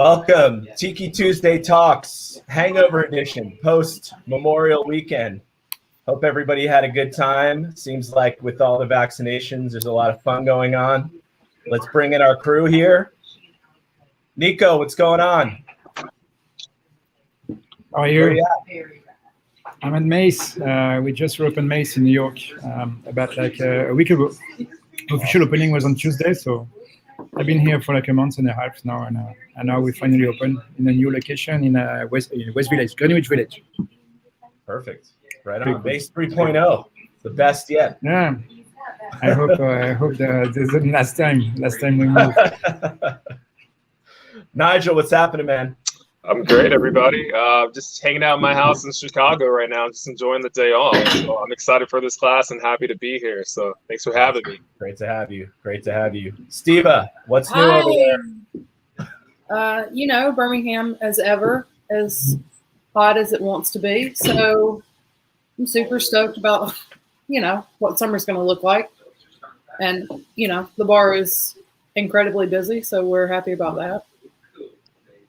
Welcome, Tiki Tuesday Talks, Hangover Edition, post-Memorial Weekend. Hope everybody had a good time. Seems like with all the vaccinations, there's a lot of fun going on. Let's bring in our crew here. Nico, what's going on? How are you? I'm at Mace. We just opened Mace in New York about like a week ago. Official opening was on Tuesday, so I've been here for like a month and a half now, and now we finally open in a new location in West Village, Greenwich Village. Perfect. Right on. Mace 3.0, the best yet. Yeah. I hope this is the last time we move. Nigel, what's happening, man? I'm great, everybody. Just hanging out in my house in Chicago right now, just enjoying the day off. So I'm excited for this class and happy to be here. So thanks for having me. Great to have you. Great to have you. Steva, what's new over there? Birmingham as ever, as hot as it wants to be. So I'm super stoked about, what summer's going to look like. And, the bar is incredibly busy, so we're happy about that.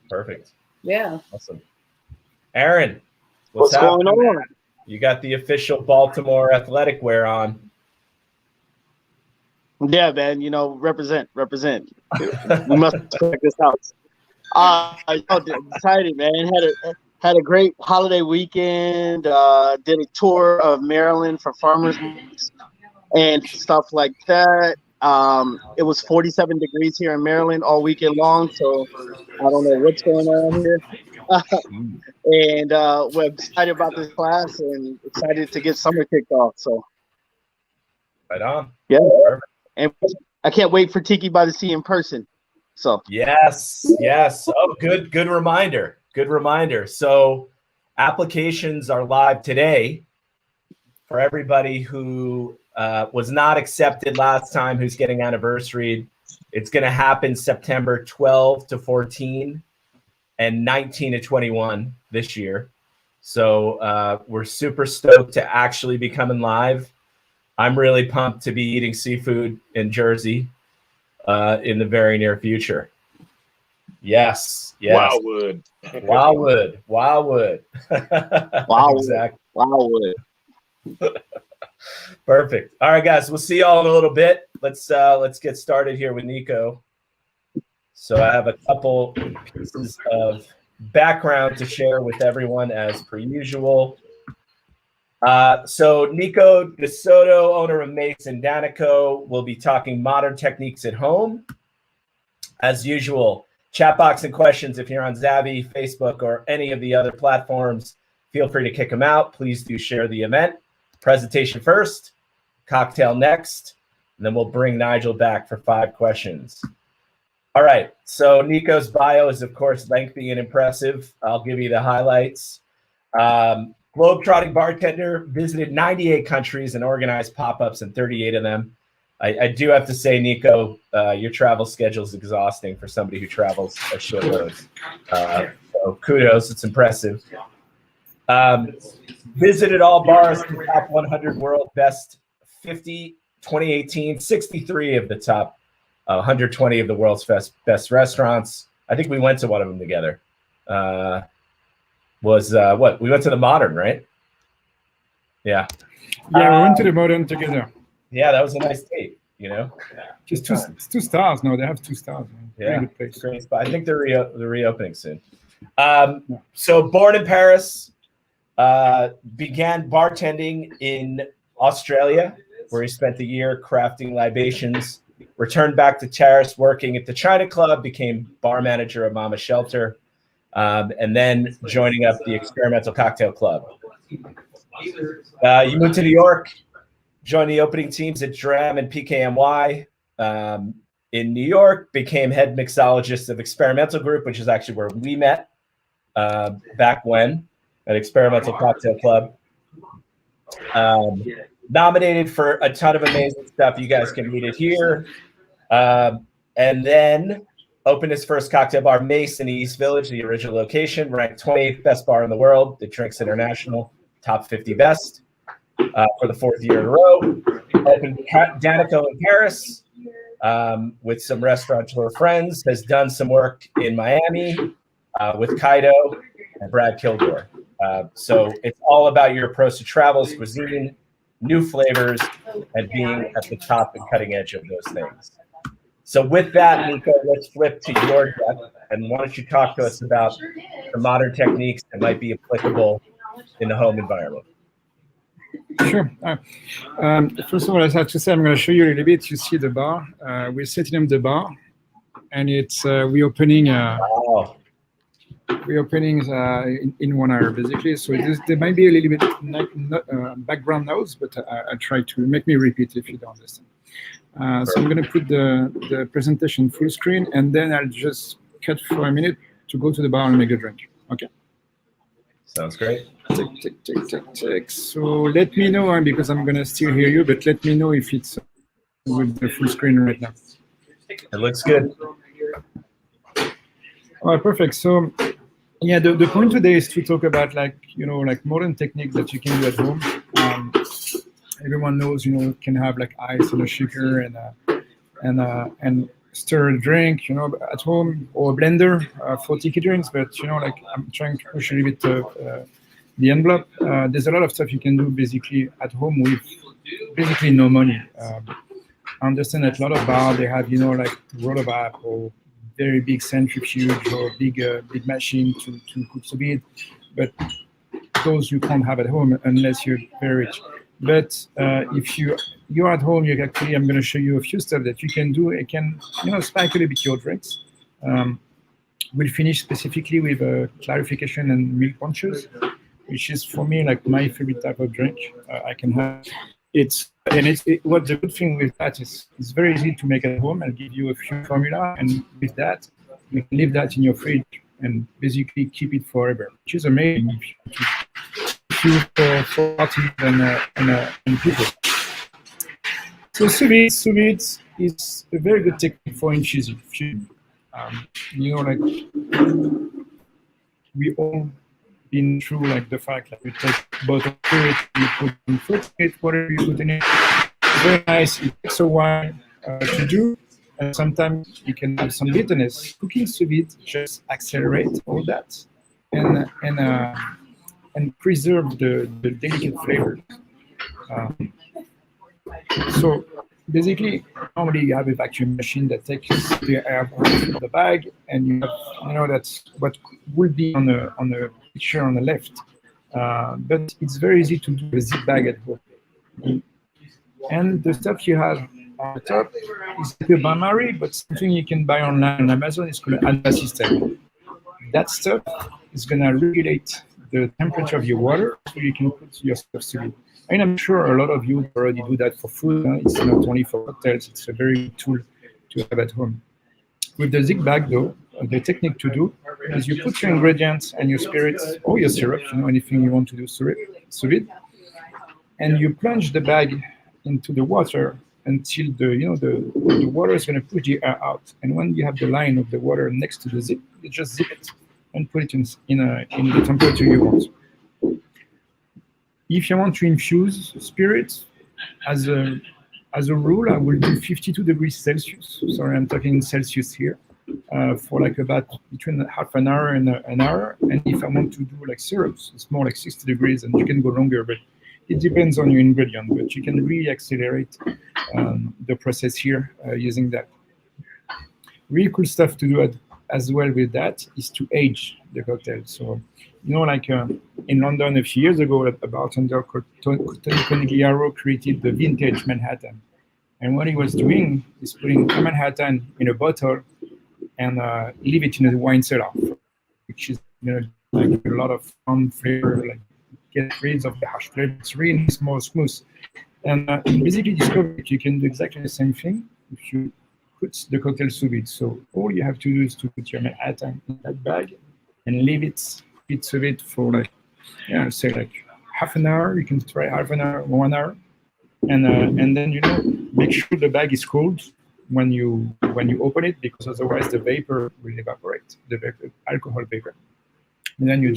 Perfect. Yeah. Awesome. Aaron, what's going on? You got the official Baltimore athletic wear on. Yeah, man. Represent. We must check this out. Excited, man. Had a great holiday weekend. Did a tour of Maryland for farmers and stuff like that. It was 47 degrees here in Maryland all weekend long, so I don't know what's going on here. And we're excited about this class and excited to get summer kicked off. So, right on. Yeah, and I can't wait for Tiki by the Sea in person. So yes. Oh, good reminder. Good reminder. So, applications are live today for everybody who was not accepted last time, who's getting anniversaried. It's going to happen September 12 to 14 and 19 to 21 this year. So we're super stoked to actually be coming live. I'm really pumped to be eating seafood in Jersey in the very near future. Yes. Wildwood. Wildwood. Wow. Exactly. Wildwood. Perfect. All right, guys, we'll see y'all in a little bit. Let's get started here with Nico. So I have a couple pieces of background to share with everyone as per usual. So Nico DeSoto, owner of Mace and Danico, will be talking modern techniques at home. As usual, chat box and questions if you're on Zavvi, Facebook, or any of the other platforms, feel free to kick them out. Please do share the event. Presentation first, cocktail next, and then we'll bring Nigel back for 5 questions. All right, so Nico's bio is, of course, lengthy and impressive. I'll give you the highlights. Globe-trotting bartender, visited 98 countries and organized pop-ups in 38 of them. I do have to say, Nico, your travel schedule is exhausting for somebody who travels a short road. So kudos, it's impressive. Visited all bars in the top 100 world best 50, 2018, 63 of the top 120 of the world's best restaurants. I think we went to one of them together. We went to the Modern, right? Yeah. Yeah, we went to the Modern together. Yeah, that was a nice date, Just two stars. No, they have 2 stars. Yeah, good place. Great spot. I think they're reopening soon. So born in Paris, began bartending in Australia, where he spent a year crafting libations, returned back to Paris working at the China Club, became bar manager of Mama Shelter, and then joining up the Experimental Cocktail Club. You moved to New York, joined the opening teams at Dram and PKNY. In New York, became head mixologist of Experimental Group, which is actually where we met back when. At Experimental Cocktail Club. Nominated for a ton of amazing stuff. You guys can read it here. And then opened his first cocktail bar, Mace, in the East Village, the original location, ranked 28th best bar in the world, the Drinks International, top 50 best for the 4th year in a row. Opened Danico in Paris, with some restaurateur friends, has done some work in Miami with Kaido and Brad Kilgore. So it's all about your approach to travels, cuisine, new flavors, and being at the top and cutting edge of those things. So with that, Nico, let's flip to your deck. And why don't you talk to us about the modern techniques that might be applicable in the home environment? Sure. First of all, I have to say, I'm going to show you a little bit. You see the bar. We're setting up the bar, and it's we're opening. Wow. We're opening in 1 hour, basically. So there might be a little bit background noise, but I try to make me repeat if you don't understand. So I'm going to put the presentation full screen, and then I'll just cut for a minute to go to the bar and make a drink. Okay. Sounds great. Tick. So let me know, because I'm going to still hear you, but let me know if it's with the full screen right now. It looks good. All right, perfect. So, yeah, the point today is to talk about like modern techniques that you can do at home. Everyone knows, you can have like ice and a shaker and stir a drink, at home, or a blender for Tiki drinks. But like I'm trying to push a little bit the envelope. There's a lot of stuff you can do basically at home with basically no money. I understand that a lot of bars they have like roller bath or very big centrifuge or big machine to cook sous vide, but those you can't have at home unless you're very rich. But if you're at home, I'm going to show you a few stuff that you can do. It can spike a little bit your drinks. We'll finish specifically with clarification and milk punches, which is for me like my favorite type of drink I can have. What the good thing with that is it's very easy to make at home. I'll give you a few formula, and with that you can leave that in your fridge and basically keep it forever, which is amazing for parties and people. So sous vide is a very good technique for infusing. Like we all been through like the fact that you take bottle of spirit, you put in fruit in it, whatever you put in it. It's very nice. It takes a while to do, and sometimes you can have some bitterness. Cooking sous vide just accelerate all that and preserve the delicate flavor. So basically, normally you have a vacuum machine that takes the air out of the bag, and you have, that's what will be on the picture on the left. But it's very easy to do a zip bag at home. And the stuff you have on the top is like a bain-marie, but something you can buy online on Amazon. It's called Alpha System. That stuff is going to regulate the temperature of your water so you can put your stuff sous vide. I'm sure a lot of you already do that for food. It's not only for cocktails. It's a very good tool to have at home. With the zig bag, though, the technique to do is you put your ingredients and your spirits or your syrup, anything you want to do sous vide, and you plunge the bag into the water until the water is going to push the air out. And when you have the line of the water next to the zip, you just zip it and put it in the temperature you want. If you want to infuse spirits, as a rule, I will do 52 degrees Celsius. Sorry, I'm talking Celsius here, for like about between half an hour and an hour. And if I want to do like syrups, it's more like 60 degrees, and you can go longer, but it depends on your ingredient. But you can really accelerate the process here using that. Really cool stuff to do as well with that is to age the cocktail. So, like in London a few years ago, a bartender called Tony Conigliaro created the vintage Manhattan. And what he was doing is putting a Manhattan in a bottle and leave it in a wine cellar, which is like a lot of fun flavor, like get rid of the harsh flavor. It's really smooth. And basically discovered that you can do exactly the same thing if you put the cocktail sous vide. So all you have to do is to put your Manhattan in that bag and leave it sous vide for say like half an hour. You can try half an hour, 1 hour, and then make sure the bag is cold when you open it, because otherwise the vapor will evaporate, the alcohol vapor. And then you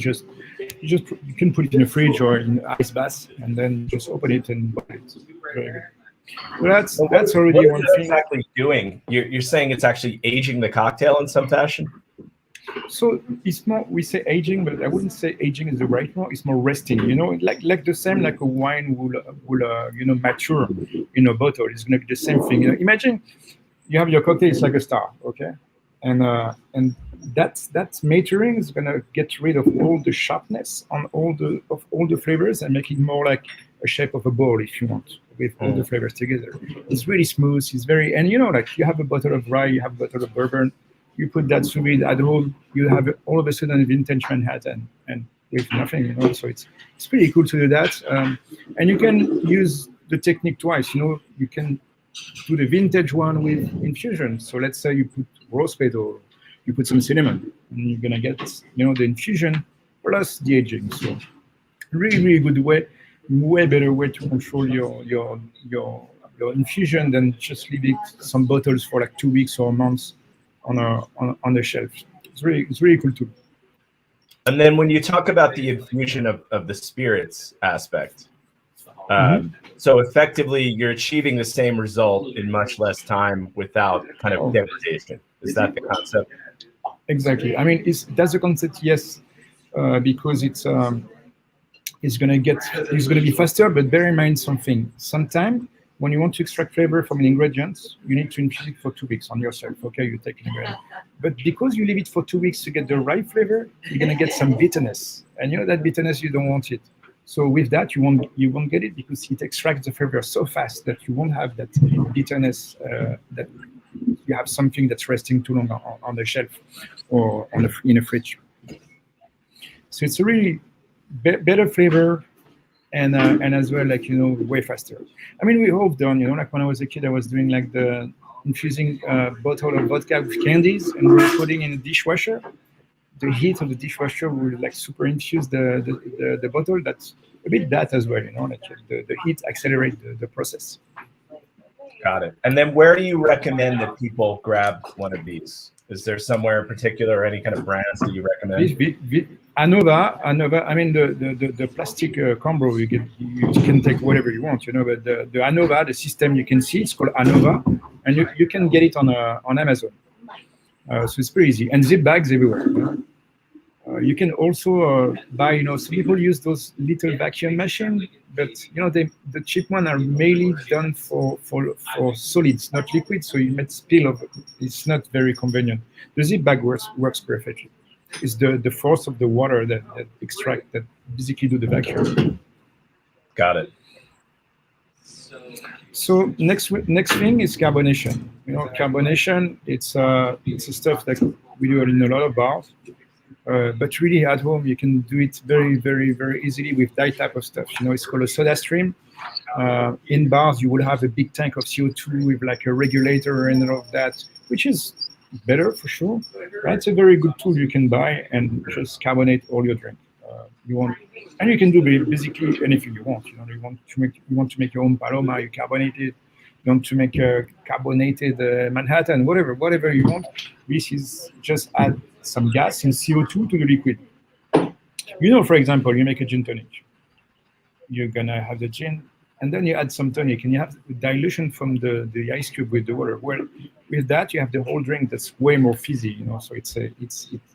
can put it in a fridge or in ice bath, and then just open it and bottle it. Very good. Well, that's What already is one it thing. exactly doing? You're saying it's actually aging the cocktail in some fashion? So it's more, we say aging, but I wouldn't say aging is the right word. It's more resting. Like the same like a wine will mature in a bottle. It's going to be the same thing. Imagine you have your cocktail. It's like a star, okay, and that maturing is going to get rid of all the sharpness on all the flavors and make it more like a shape of a bowl, if you want, with all the flavors together. It's really smooth. It's very, and like you have a bottle of rye, you have a bottle of bourbon. You put that sous vide at home, you have all of a sudden a vintage Manhattan, and with nothing, So it's pretty cool to do that, and you can use the technique twice. You can do the vintage one with infusion. So let's say you put rose petal, you put some cinnamon, and you're gonna get the infusion plus the aging. So really good way better way to control your infusion than just leaving some bottles for like 2 weeks or months on the shelf. It's really cool too. And then when you talk about the infusion of the spirits aspect, so effectively you're achieving the same result in much less time without kind of degradation. Is that the concept? Exactly. I mean, that's the concept, yes, because it's gonna be faster. But bear in mind something. Sometimes when you want to extract flavor from an ingredient, you need to infuse it for 2 weeks on yourself. Okay, you take an ingredient, but because you leave it for 2 weeks to get the right flavor, you're gonna get some bitterness, and that bitterness you don't want it. So with that, you won't get it because it extracts the flavor so fast that you won't have that bitterness. That you have something that's resting too long on the shelf or in a fridge. So it's a really better flavor. And as well, like way faster. I mean, we all done. Like when I was a kid, I was doing like the infusing bottle of vodka with candies, and we were putting in a dishwasher. The heat of the dishwasher will like super infuse the bottle. That's a bit that as well. Like the heat accelerate the process. Got it. And then where do you recommend that people grab one of these? Is there somewhere in particular, or any kind of brands that you recommend? Anova. I mean, the plastic combo, you can take whatever you want, but the Anova, the system you can see, it's called Anova, and you can get it on Amazon. So it's pretty easy, and zip bags everywhere. You can also buy, some people use those little vacuum machines, but the cheap ones are mainly done for solids, not liquids, so you might spill over. It's not very convenient. The zip bag works perfectly. It's the force of the water that extract, that basically do the vacuum. Got it. So next thing is carbonation. Carbonation, it's a stuff that we do in a lot of bars. But really at home, you can do it very, very, very easily with that type of stuff. It's called a soda stream. In bars, you will have a big tank of CO2 with like a regulator and all of that, which is better for sure. That's a very good tool you can buy and just carbonate all your drink. And you can do basically anything you want. You want to make your own Paloma, you carbonate it. You want to make a carbonated Manhattan, whatever you want. This is just add some gas and CO2 to the liquid. For example, you make a gin tonic. You're gonna have the gin, and then you add some tonic, and you have the dilution from the ice cube with the water. Well, with that, you have the whole drink that's way more fizzy. So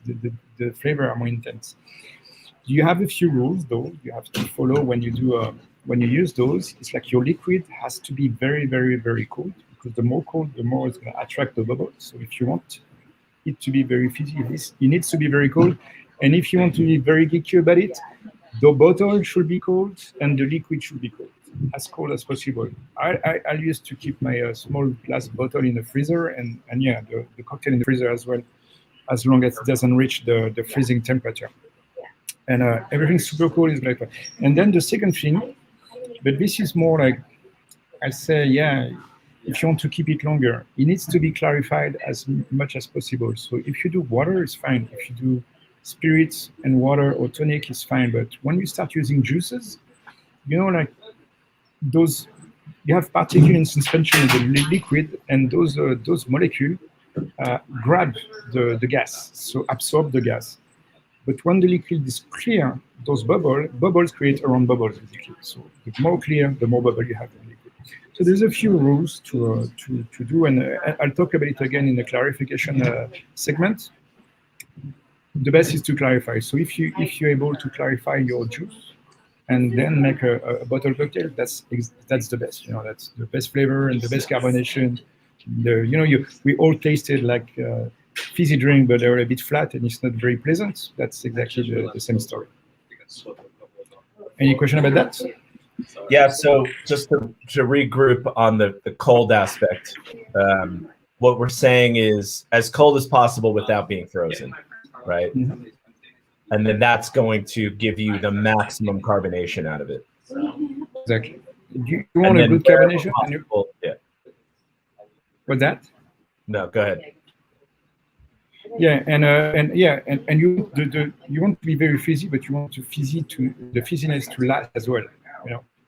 the flavor are more intense. You have a few rules though you have to follow when you use those. It's like your liquid has to be very, very, very cold, because the more cold, the more it's going to attract the bubbles. So if you want it to be very fizzy, it needs to be very cold. And if you want to be very geeky about it, the bottle should be cold and the liquid should be cold, as cold as possible. I used to keep my small glass bottle in the freezer, and the cocktail in the freezer as well, as long as it doesn't reach the freezing temperature. And everything's super cool is like that. And then the second thing, but this is more like, I say, if you want to keep it longer, it needs to be clarified as much as possible. So if you do water, it's fine. If you do spirits and water or tonic, it's fine. But when you start using juices, like those, you have particles in suspension in the liquid, and those molecules grab the gas, so absorb the gas. But when the liquid is clear, those bubbles create around bubbles, basically. So the more clear, the more bubble you have in the liquid. So there's a few rules to do, and I'll talk about it again in the clarification segment. The best is to clarify. So if you're able to clarify your juice and then make a bottle cocktail, that's the best. That's the best flavor and the best carbonation. We all tasted like fizzy drink, but they're a bit flat and it's not very pleasant. That's exactly the same story. Any question about that? Yeah, so just to regroup on the cold aspect, what we're saying is as cold as possible without being frozen, right? Mm-hmm. And then that's going to give you the maximum carbonation out of it. Exactly. You want a good carbonation? Yeah. What's that? No, go ahead. Yeah, and you want to be very fizzy, but you want the fizziness to last as well.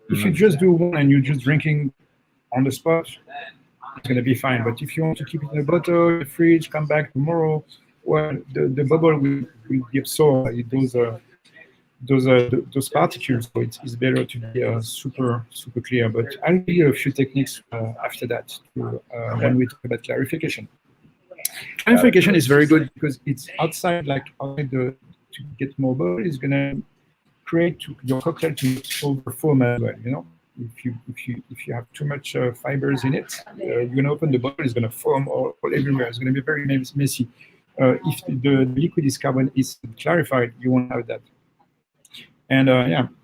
If you just do one and you're just drinking on the spot, it's gonna be fine. But if you want to keep it in a bottle, in the fridge, come back tomorrow, well, the bubble will be absorbed by those particles. So it's better to be super clear. But I'll give you a few techniques after that when we talk about clarification. Clarification is very good because it's outside to get more bubble. It's gonna create your cocktail to over foam as well. If you have too much fibers in it, you're gonna open the bottle. It's gonna foam all everywhere. It's gonna be very messy. If the liquid is clarified, you won't have that. And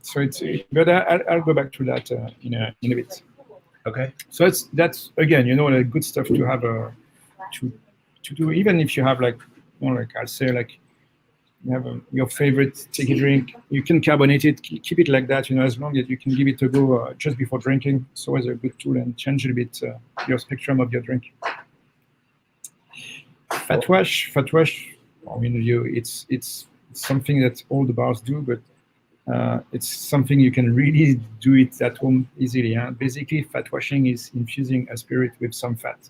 so it's. But I'll go back to that in a bit. Okay. So that's again, good stuff to have to do, even if you have I'll say you have your favorite Tiki drink, you can carbonate it, keep it like that, as long as you can give it a go just before drinking. It's always a good tool and change a bit your spectrum of your drink. Fat wash. I mean, it's something that all the bars do, but it's something you can really do it at home easily. Basically, fat washing is infusing a spirit with some fat,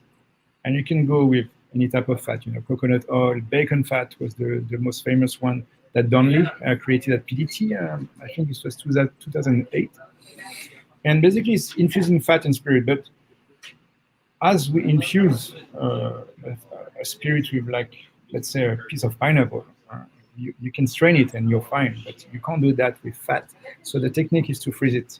and you can go with any type of fat, coconut oil, bacon fat was the most famous one that Donnelly created at PDT. I think this was 2008. And basically it's infusing fat and spirit. But as we infuse a spirit with let's say a piece of pineapple, you can strain it and you're fine, but you can't do that with fat. So the technique is to freeze it.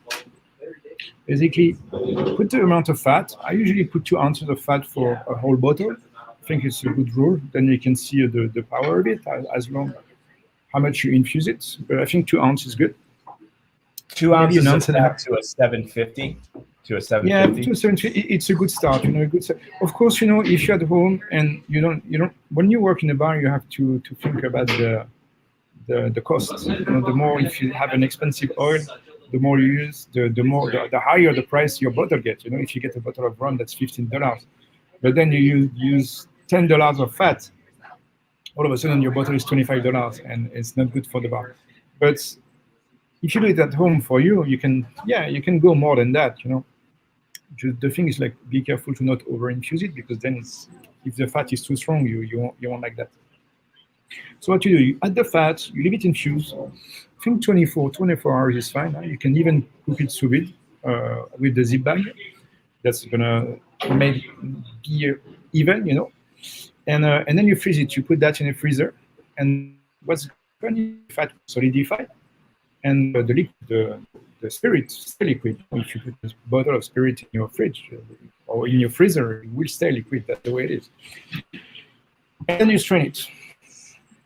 Basically, put the amount of fat. I usually put 2 ounces of fat for a whole bottle. I think it's a good rule. Then you can see the power of it as long how much you infuse it. But I think 2 ounces is good. 2 ounces of fat to a 750. To a 750. Yeah, to a 750. It's a good start. A good start. Of course, if you're at home and you don't when you work in a bar, you have to think about the costs. The more if you have an expensive oil, the more you use, the higher the price your bottle gets. If you get a bottle of rum, that's $15. But then you use $10 of fat, all of a sudden your bottle is $25, and it's not good for the bar. But if you do it at home for you, you can go more than that. The thing is be careful to not over infuse it, because then if the fat is too strong, you won't like that. So what you do, you add the fat, you leave it infused. I think 24 hours is fine. You can even cook it sous vide with the zip bag. That's gonna make be even, and then you freeze it. You put that in a freezer, and what's going to fat solidify, and the spirit stay liquid. If you put a bottle of spirit in your fridge or in your freezer, it will stay liquid. That's the way it is. And then you strain it.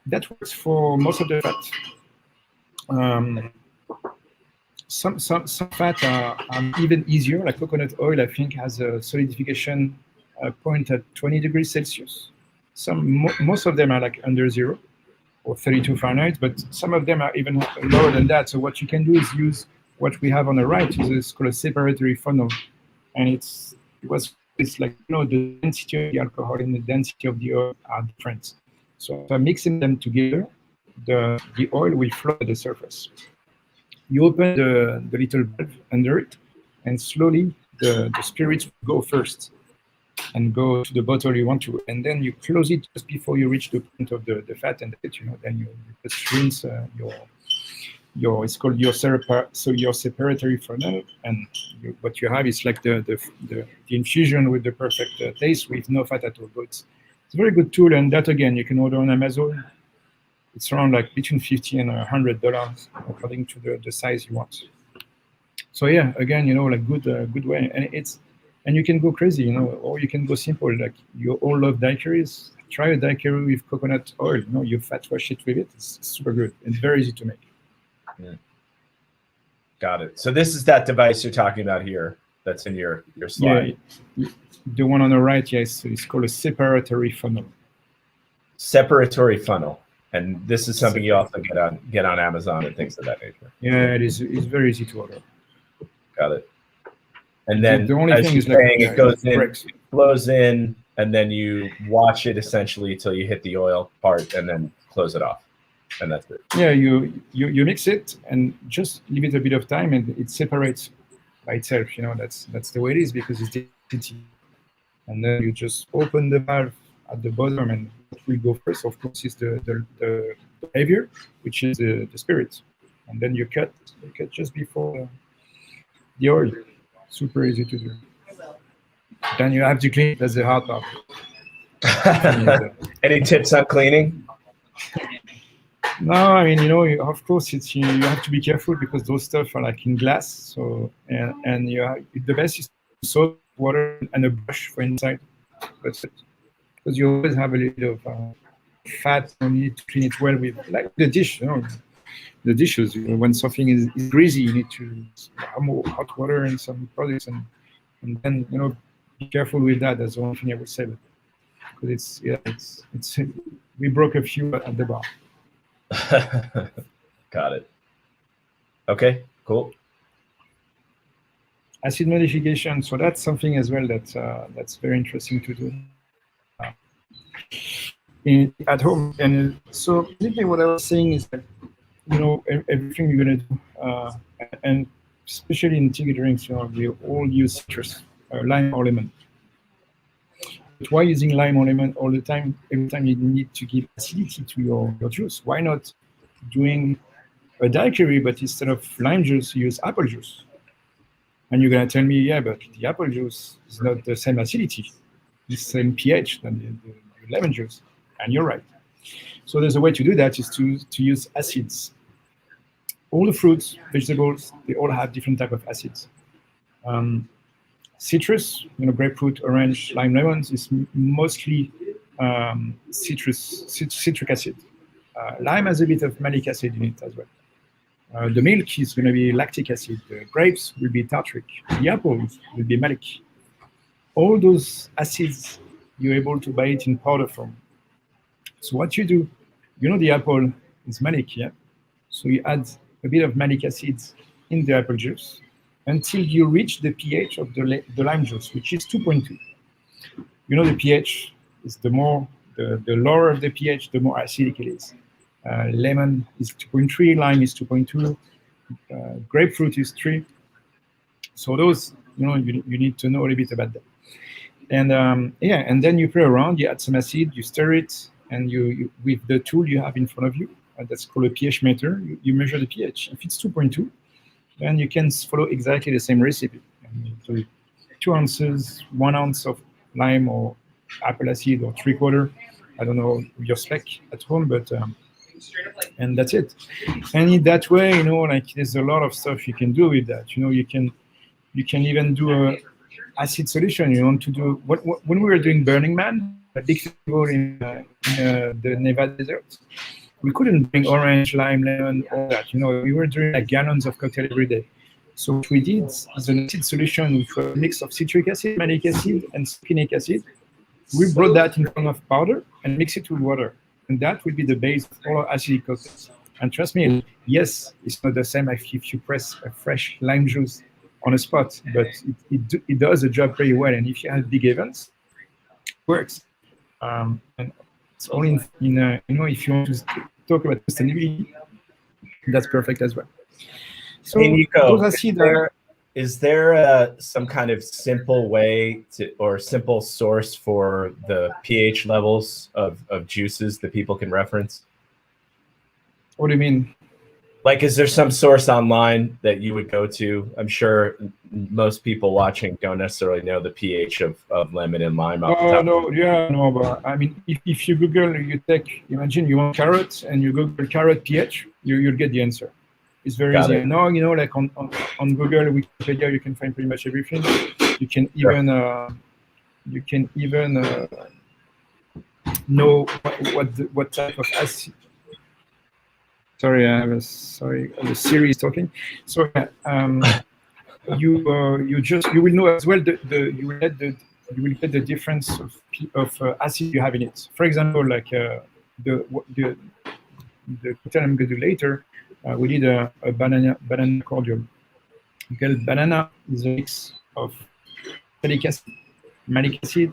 That works for most of the fat. Some fat are even easier, like coconut oil, I think, has a solidification point at 20 degrees Celsius. Most of them are under 0 or 32 Fahrenheit, but some of them are even lower than that. So what you can do is use what we have on the right. It's called a separatory funnel, and it's like the density of the alcohol and the density of the oil are different. So by mixing them together, the oil will flow at the surface. You open the little valve under it, and slowly the spirits go first and go to the bottle you want to, and then you close it just before you reach the point of the fat, and then you just rinse it's called your separatory funnel, and what you have is like the infusion with the perfect taste with no fat at all. But it's a very good tool, and that again you can order on Amazon. It's around like between $50 and $100 according to the size you want. So yeah, again, like good way, and you can go crazy, or you can go simple. Like you all love daiquiris. Try a daiquiri with coconut oil. You fat wash it with it. It's super good and very easy to make. Yeah. Got it. So this is that device you're talking about here. That's in your slide. Yeah, the one on the right, yes, it's called a separatory funnel. Separatory funnel, and this is something you also get on Amazon and things of that nature. Yeah, it is. It's very easy to order. Got it. And then the only thing is like it goes in, it flows in, and then you watch it essentially till you hit the oil part, and then close it off, and that's it. Yeah, you mix it and just leave it a bit of time, and it separates by itself. That's the way it is because it's density. And then you just open the valve at the bottom, and what will go first, of course, is the behavior, which is the spirit, and then you cut just before the oil. Super easy to do. Then you have to clean it. That's the hard part. Any tips on cleaning? No, I mean, of course, it's you have to be careful because those stuff are like in glass. So and the best is soap, water, and a brush for inside. That's it. Because you always have a little of fat. You need to clean it well with like the dish. The dishes. When something is greasy, you need to have more hot water and some products, and then be careful with that. That's the only thing I would say. Because it's we broke a few at the bar. Got it. Okay, cool. Acid modification. So that's something as well that's very interesting to do at home. And so basically what I was saying is that everything you're gonna do, and especially in Tiki drinks, we all use citrus, lime or lemon. But why using lime or lemon all the time? Every time you need to give acidity to your juice. Why not doing a daiquiri, but instead of lime juice, you use apple juice? And you're gonna tell me, yeah, but the apple juice is not the same acidity, the same pH than the lemon juice. And you're right. So there's a way to do that is to use acids. All the fruits, vegetables, they all have different type of acids. Citrus, grapefruit, orange, lime, lemons is mostly citric acid. Lime has a bit of malic acid in it as well. The milk is going to be lactic acid. The grapes will be tartric. The apples will be malic. All those acids, you're able to buy it in powder form. So what you do, the apple is malic, yeah? So you add a bit of malic acid in the apple juice until you reach the pH of the lime juice, which is 2.2. The pH is the lower the pH, the more acidic it is. Lemon is 2.3, lime is 2.2, grapefruit is 3. So those, you need to know a little bit about that. And and then you play around, you add some acid, you stir it, and you with the tool you have in front of you, that's called a pH meter, you measure the pH. If it's 2.2, then you can follow exactly the same recipe. So 2 ounces, 1 ounce of lime or apple acid or 3/4. I don't know your spec at home, but and that's it. And in that way, there's a lot of stuff you can do with that. You can even do a acid solution. You want to do when we were doing Burning Man, a big festival in the Nevada desert. We couldn't bring orange, lime, lemon, all that. We were doing like gallons of cocktail every day. So what we did is an acid solution, which was a mix of citric acid, malic acid, and succinic acid. We brought that in form of powder and mix it with water. And that will be the base of all our acidic cocktails. And trust me, yes, it's not the same if you press a fresh lime juice on a spot, but it does the job very well. And if you have big events, it works. And it's only if you want to talk about sustainability, that's perfect as well. So hey, Nico, those acids is there some kind of simple way or simple source for the pH levels of juices that people can reference? What do you mean? Like, is there some source online that you would go to? I'm sure most people watching don't necessarily know the pH of lemon and lime. No, but I mean, if you Google, imagine you want carrots and you Google carrot pH, you'll get the answer. It's very easy. Now, like on Google, Wikipedia, you can find pretty much everything. You can even know what type of acid. Sorry, the Siri is talking. So you will know as well you will get the difference of acid you have in it. For example, like the cocktail I'm going to do later, we did a banana cordial. Because banana is a mix of salicylic acid, malic acid,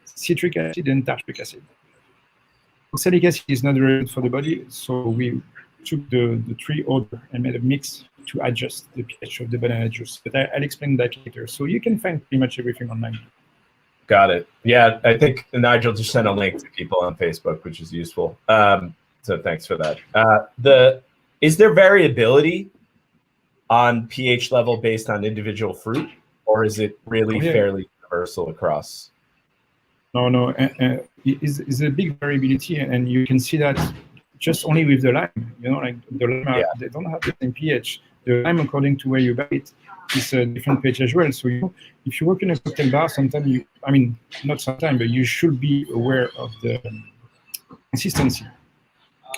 citric acid, and tartric acid. Salicylic acid is not very good for the body, so we took the three order and made a mix to adjust the pH of the banana juice. But I'll explain that later. So you can find pretty much everything online. Got it. Yeah, I think Nigel just sent a link to people on Facebook, which is useful. So thanks for that. Is there variability on pH level based on individual fruit, or is it really fairly universal across? No. It's a big variability, and you can see that just only with the lime. Like the lime, they don't have the same pH. The lime, according to where you buy it, is a different pH as well. So if you work in a cocktail bar, sometimes not sometimes, but you should be aware of the consistency.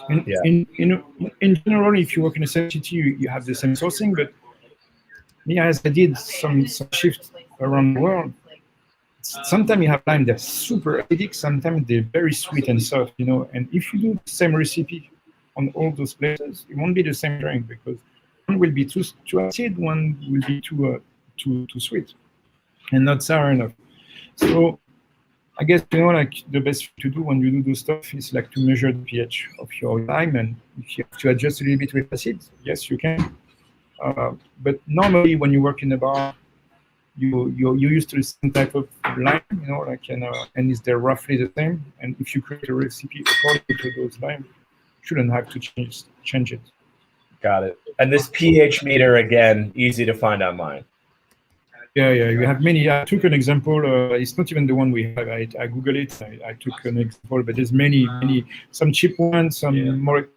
In general, if you work in the same city, you have the same sourcing. But me, as I did some shifts around the world, sometimes you have lime that's super acidic, sometimes they're very sweet and soft, And if you do the same recipe on all those places, it won't be the same drink because one will be too acid, one will be too sweet, and not sour enough. So I guess like the best thing to do when you do those stuff is like to measure the pH of your lime, and if you have to adjust a little bit with acid, yes, you can. But normally when you work in a bar, you're used to the same type of lime, and is there roughly the same. And if you create a recipe according to those lime, you shouldn't have to change it. Got it. And this pH meter, again, easy to find online. Yeah, you have many. I took an example. It's not even the one we have. I Googled it. I took an example, but there's many. Some cheap ones, some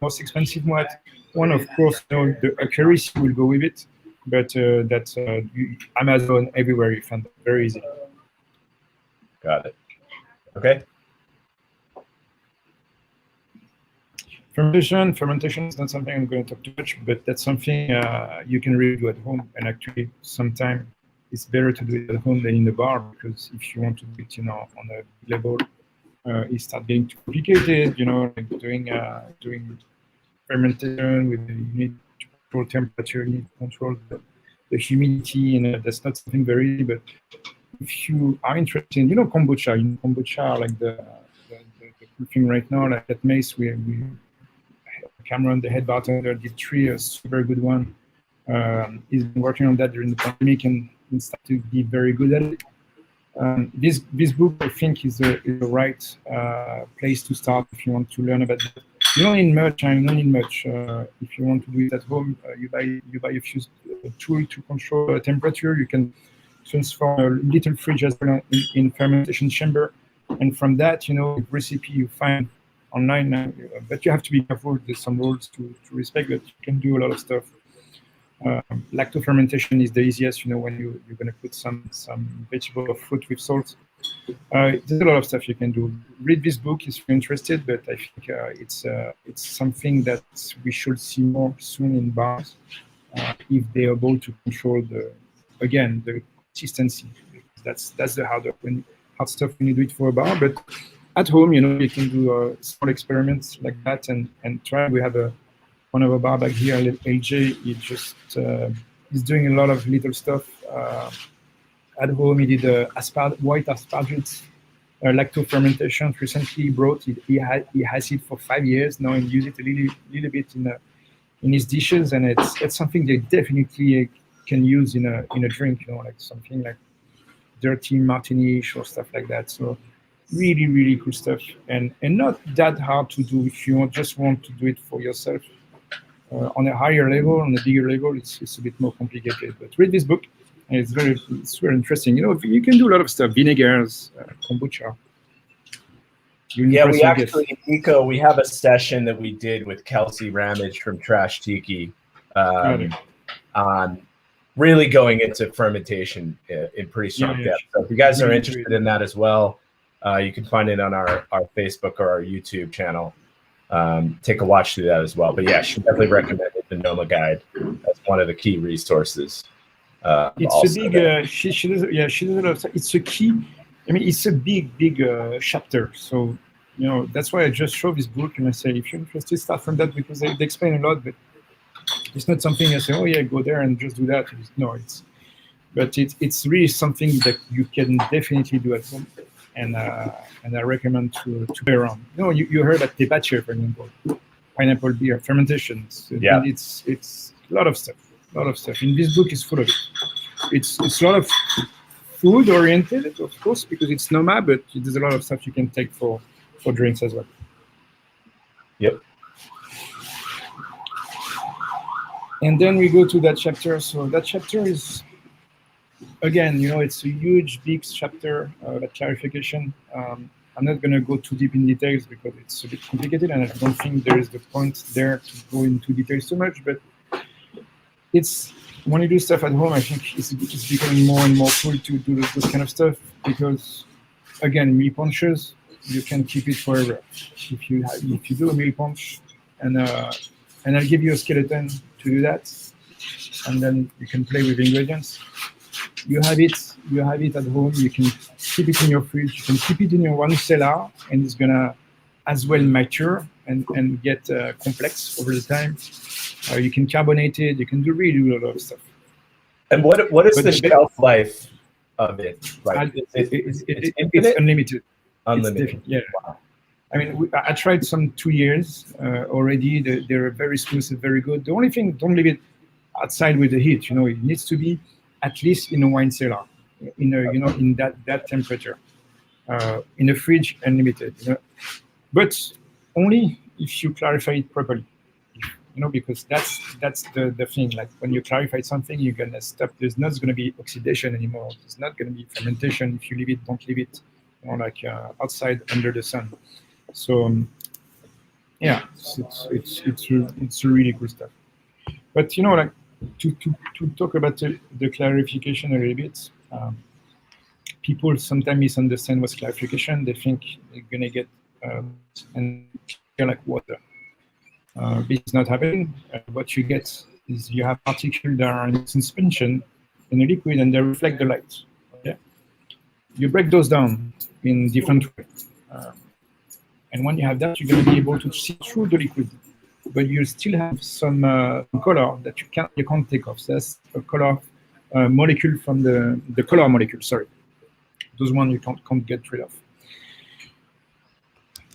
most expensive ones. One, of course, the accuracy will go with it. But that's Amazon, everywhere you find it very easy. Got it. Okay. Fermentation is not something I'm going to talk too much, but that's something you can really do at home. And actually, sometimes it's better to do it at home than in the bar, because if you want to do it, on a level, it starts getting too complicated. Like doing fermentation with you need to control temperature, you need to control the humidity, and that's not something very easy. But if you are interested in, kombucha, like the cool thing right now, like at Mace, we Cameron, the head bartender, did a super good one. He's been working on that during the pandemic and started to be very good at it. This book, I think, is the right place to start if you want to learn about that. You don't need much. If you want to do it at home, you buy a few tools to control temperature. You can transform a little fridge as well in fermentation chamber, and from that, recipe you find online. But you have to be careful. There's some rules to respect, but you can do a lot of stuff. Lacto fermentation is the easiest. When you're going to put some vegetable or fruit with salt. There's a lot of stuff you can do. Read this book if you're interested, but I think it's something that we should see more soon in bars if they're able to control the consistency. That's the hard stuff when you do it for a bar. But at home, you can do small experiments like that and try. We have one of our bar back here, LJ. He just he's doing a lot of little stuff. At home, he did white asparagines, lacto fermentation. Recently, he brought it. He has it for 5 years now, and use it a little bit in his dishes, and it's something they definitely can use in a drink. Like something like dirty martini or stuff like that. So really, really cool stuff, and not that hard to do if you just want to do it for yourself. On a higher level, on a bigger level, it's a bit more complicated. But read this book. It's very interesting. You know, you can do a lot of stuff. Vinegars, kombucha. Yeah, we actually, Nico, we have a session that we did with Kelsey Ramage from Trash Tiki on really going into fermentation in pretty strong depth. So if you guys are interested in that as well, you can find it on our Facebook or our YouTube channel. Take a watch through that as well. But yeah, she definitely recommended the Noma Guide as one of the key resources. It's a big, she does a lot of stuff. It's a key. I mean, it's a big chapter. So, you know, that's why I just show this book and I say, if you're interested, start from that, because they explain a lot, but it's not something I say, oh yeah, go there and just do that. No, it's really something that you can definitely do at home, and I recommend to play around. You know, you heard at Tepache, for example, pineapple beer, fermentations. Yeah, it's a lot of stuff. In this book is full of it. It's a lot of food oriented, of course, because it's Noma, but there's a lot of stuff you can take for drinks as well. Yep. And then we go to that chapter. So that chapter is, again, you know, it's a huge, big chapter, that clarification. I'm not going to go too deep in details because it's a bit complicated, and I don't think there is the point there to go into details too much. But it's, when you do stuff at home, I think it's becoming more and more cool to do this kind of stuff, because, again, meal punches, you can keep it forever. If you do a meal punch, and I'll give you a skeleton to do that, and then you can play with ingredients. You have it at home. You can keep it in your fridge. You can keep it in your one cellar, and it's gonna as well mature and get complex over the time. You can carbonate it. You can really do a lot of stuff. And what is the shelf life of it? Like, it's unlimited. Unlimited. Yeah. Wow. I mean, I tried some 2 years already. They're very smooth and very good. The only thing, don't leave it outside with the heat. You know, it needs to be at least in a wine cellar, in that temperature. In a fridge, unlimited. You know? But only if you clarify it properly. You know, because that's the thing. Like, when you clarify something, you're gonna stop. There's not going to be oxidation anymore. There's not going to be fermentation. If you leave it, don't leave it. You know, like outside under the sun. So yeah, it's really cool stuff. But you know, like to talk about the clarification a little bit, people sometimes misunderstand what's clarification. They think they're gonna get and clear like water. This is not happening. What you get is you have particles that are in suspension in a liquid, and they reflect the light. Okay, you break those down in different ways. And when you have that, you're going to be able to see through the liquid, but you still have some color that you can't take off. So that's a color molecule from the color molecule. Sorry, those ones you can't get rid of.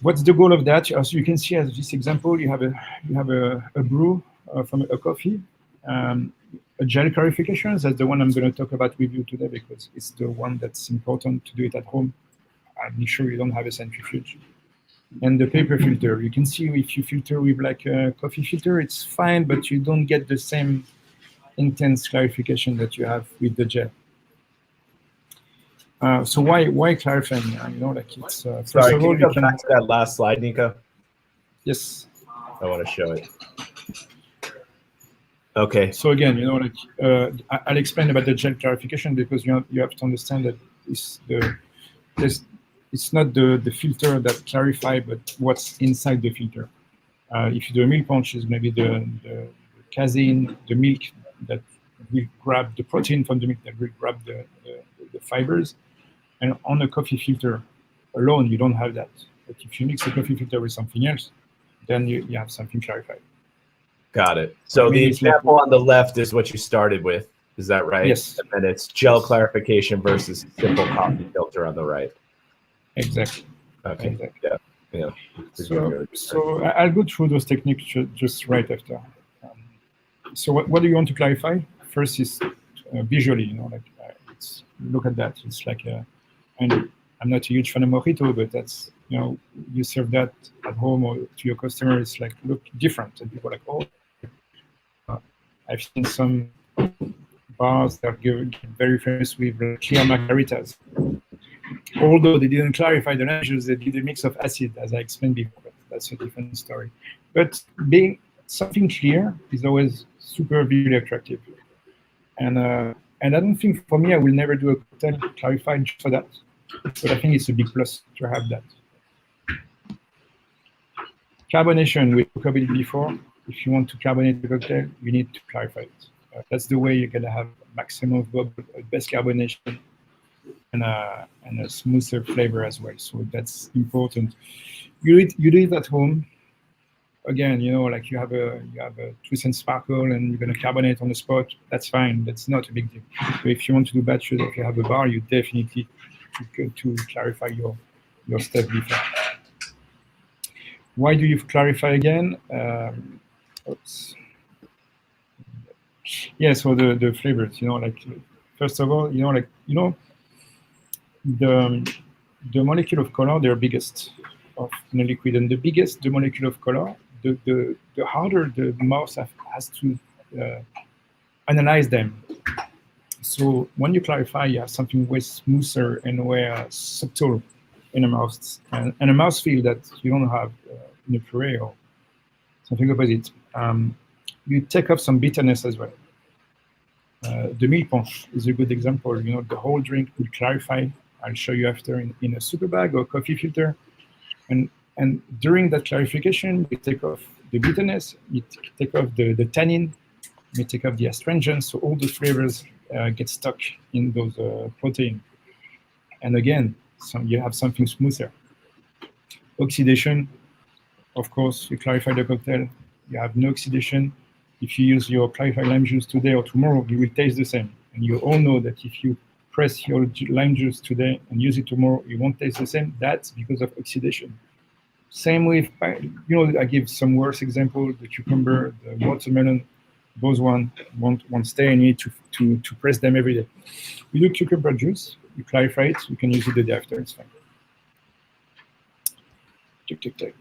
What's the goal of that? As you can see, as this example, you have a brew from a coffee, a gel clarification. That's the one I'm going to talk about with you today, because it's the one that's important to do it at home. I'm sure you don't have a centrifuge. And the paper filter, you can see if you filter with like a coffee filter, it's fine, but you don't get the same intense clarification that you have with the gel. So why clarifying? You know, like it's first Sorry, of all, can you go back to that last slide, Nico? Yes. I want to show it. Okay. So again, you know, like I'll explain about the gel clarification, because you have to understand that it's not the filter that clarify, but what's inside the filter. If you do a milk punch, it's maybe the casein, the milk that will grab the protein from the milk, that will grab the fibers. And on a coffee filter alone, you don't have that. But if you mix a coffee filter with something else, then you have something clarified. Got it. So the example on the left is what you started with. Is that right? Yes. And then it's gel clarification versus simple coffee filter on the right. Exactly. Okay. Exactly. Yeah. So I'll go through those techniques just right after. So what do you want to clarify? First is visually, you know, like look at that. It's like and I'm not a huge fan of mojito, but that's, you know, you serve that at home or to your customer, it's like look different, and people are like, oh, I've seen some bars that get very famous with clear margaritas. Although they didn't clarify the lime juice, they did a mix of acid, as I explained before. But that's a different story. But being something clear is always super visually attractive. And I don't think, for me, I will never do a cocktail clarified just for that. But I think it's a big plus to have that. Carbonation, we talked about it before. If you want to carbonate the cocktail, you need to clarify it. That's the way you're gonna have maximum bubble, best carbonation, and a smoother flavor as well. So that's important. You do it at home. Again, you know, like you have a twist and sparkle, and you're gonna carbonate on the spot. That's fine. That's not a big deal. But if you want to do batches, if you have a bar, you definitely to clarify your step before. Why do you clarify again? Oops. Yeah, so the flavors, you know, like first of all, the molecule of color, they're biggest of the liquid, and the molecule of color, the harder the mouth has to analyze them. So when you clarify, you have something way smoother and way subtle in a mouth, and a mouthfeel that you don't have in a puree or something opposite. You take off some bitterness as well. The milk punch is a good example. You know, the whole drink will clarify. I'll show you after in a super bag or coffee filter. And during that clarification, you take off the bitterness, you take off the tannin, you take off the astringent, so all the flavors get stuck in those protein. And again, you have something smoother. Oxidation, of course, you clarify the cocktail, you have no oxidation. If you use your clarified lime juice today or tomorrow, it will taste the same. And you all know that if you press your lime juice today and use it tomorrow, it won't taste the same. That's because of oxidation. Same with, you know, I give some worse example, the cucumber, the watermelon, those won't stay, and you need to press them every day. You do cucumber juice, you clarify it, you can use it the day after, it's fine.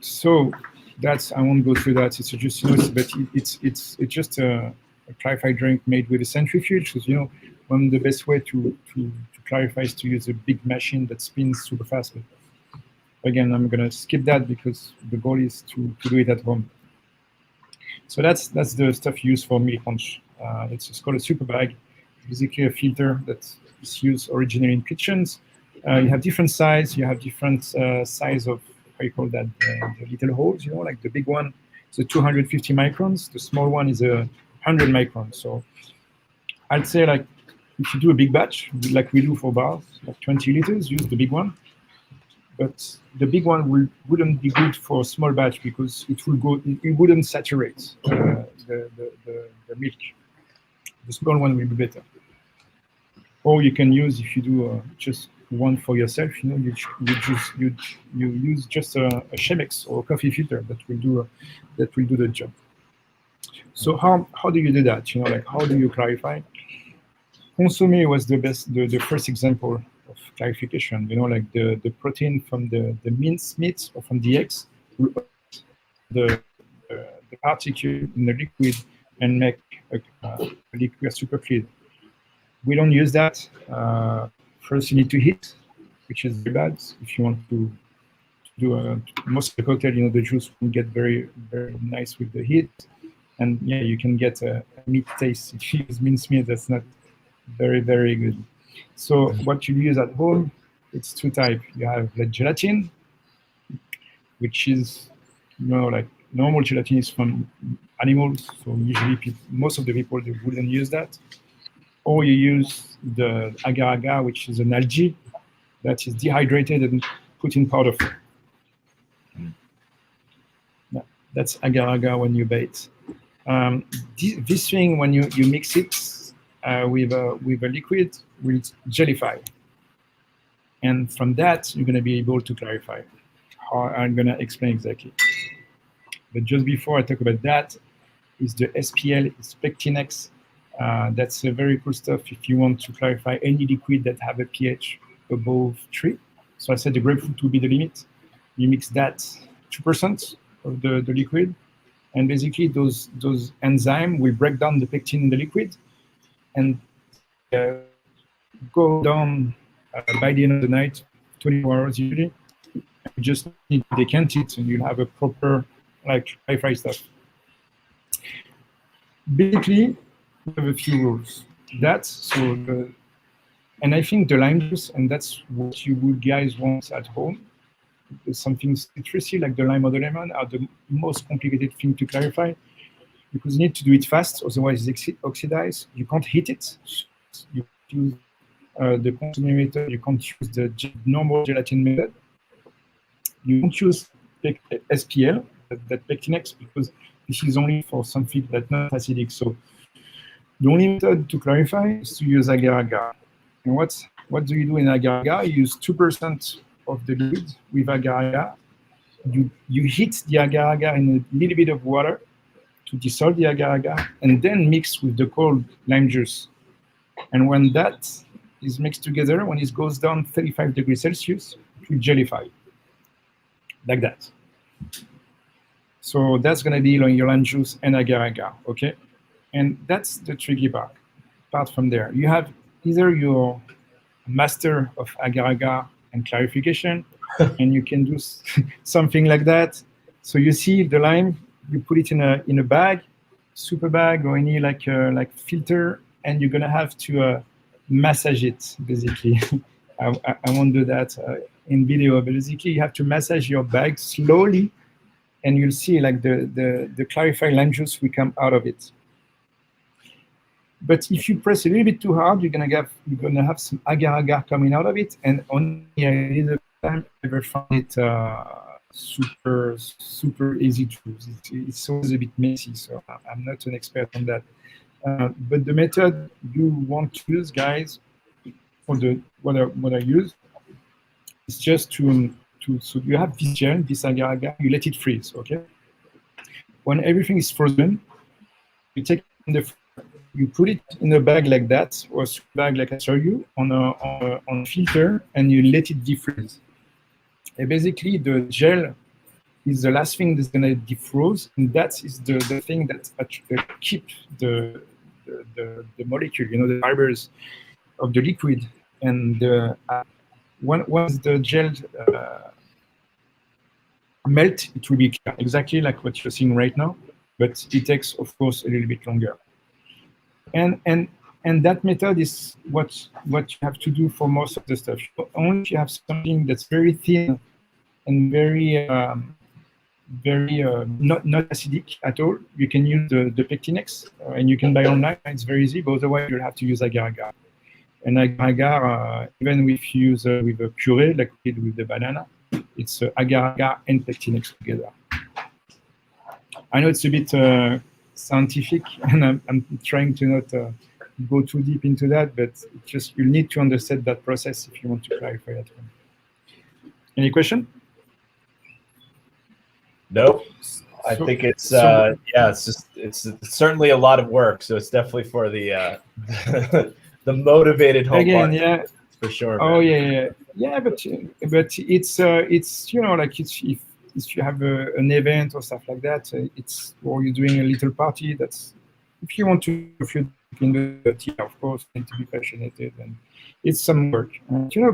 So that's, I won't go through that. It's just, you know, but it's just a clarified drink made with a centrifuge, because, you know, one of the best way to clarify is to use a big machine that spins super fast. But again, I'm gonna skip that because the goal is to do it at home. So that's the stuff used for milk punch. It's called a super bag. It's basically a filter that is used originally in kitchens. You have different size. You have different size of, how you call that, the little holes, you know, like the big one is a 250 microns. The small one is a 100 microns. So I'd say, like, if you do a big batch, like we do for bars, like 20 liters, use the big one. But the big one wouldn't be good for a small batch because it wouldn't saturate the milk. The small one will be better. Or you can use, if you do just one for yourself, you know, you use just a Chemex or a coffee filter that will do the job. So how do you do that? You know, like, how do you clarify? Consommé was the first example of clarification. You know, like the protein from the mince meat or from the eggs will the particle in the liquid and make a liquid super clean. We don't use that. First, you need to heat, which is very bad. If you want to do most of the cocktail, you know, the juice will get very, very nice with the heat. And yeah, you can get a meat taste. If you use mince meat, that's not very, very good. So what you use at home, it's two types. You have the gelatin, which is, you know, like normal gelatin is from animals. So usually most of the people, they wouldn't use that. Or you use the agar-agar, which is an algae that is dehydrated and put in powder form. Yeah, that's agar-agar when you bait. This thing, when you mix it with a liquid, will gellify. And from that, you're going to be able to clarify. How I'm going to explain exactly. But just before I talk about that, is the SPL, it's Pectinex. That's a very cool stuff if you want to clarify any liquid that have a pH above 3. So I said the grapefruit will be the limit. You mix that 2% of the liquid, And basically, those enzymes will break down the pectin in the liquid and go down by the end of the night, 24 hours usually. You just need to decant it, and you'll have a proper dry stuff. Basically, we have a few rules. And I think the lime juice, and that's what you would guys want at home. Something citrusy like the lime or the lemon are the most complicated thing to clarify, because you need to do it fast, otherwise it's oxidized. You can't heat it. You use the consuming method. You can't use the normal gelatin method. You don't use SPL, that Pectinex, because this is only for something that's not acidic. So the only method to clarify is to use agar-agar. And what do you do in agar-agar? You use 2% of the liquid with agar-agar. You heat the agar-agar in a little bit of water to dissolve the agar-agar, and then mix with the cold lime juice. And when that is mixed together, when it goes down 35 degrees Celsius, it will gellify, like that. So that's going to be your lime juice and agar-agar, okay? And that's the tricky part. Apart from there, you have either your master of agar-agar and clarification, and you can do something like that. So you see the lime, you put it in a bag, super bag, or any like filter, and you're gonna have to massage it basically. I won't do that in video, but basically you have to massage your bag slowly, and you'll see like the clarified lime juice will come out of it. But if you press a little bit too hard, you're gonna have some agar-agar coming out of it, and only a little time I ever found it super easy to use. It's always a bit messy, so I'm not an expert on that. But the method you want to use, guys, for what I use, is just so you have this gel, this agar-agar, you let it freeze, okay? When everything is frozen, you take it in the you put it in a bag like that, or a bag like I showed you, on a filter, and you let it defreeze. And basically, the gel is the last thing that's going to defroze, and that is the thing that keeps the molecule, the fibers of the liquid. And once the gel melt, it will be clear, exactly like what you're seeing right now, but it takes, of course, a little bit longer. And that method is what you have to do for most of the stuff. Only if you have something that's very thin and very not acidic at all, you can use the Pectinex, and you can buy online. It's very easy, but otherwise you'll have to use agar-agar. And agar-agar, even if you use with a puree like we did with the banana, it's agar-agar and Pectinex together. I know it's a bit scientific, and I'm trying to not go too deep into that, but just you need to understand that process if you want to clarify at home. Any question? Nope. I think it's it's certainly a lot of work, so it's definitely for the the motivated home again, party. yeah, for sure. Oh Man. yeah, but it's like if you have an event or stuff like that, or you're doing a little party. That's if you want to, if you can do it, yeah, of course, you need to be passionate, and it's some work.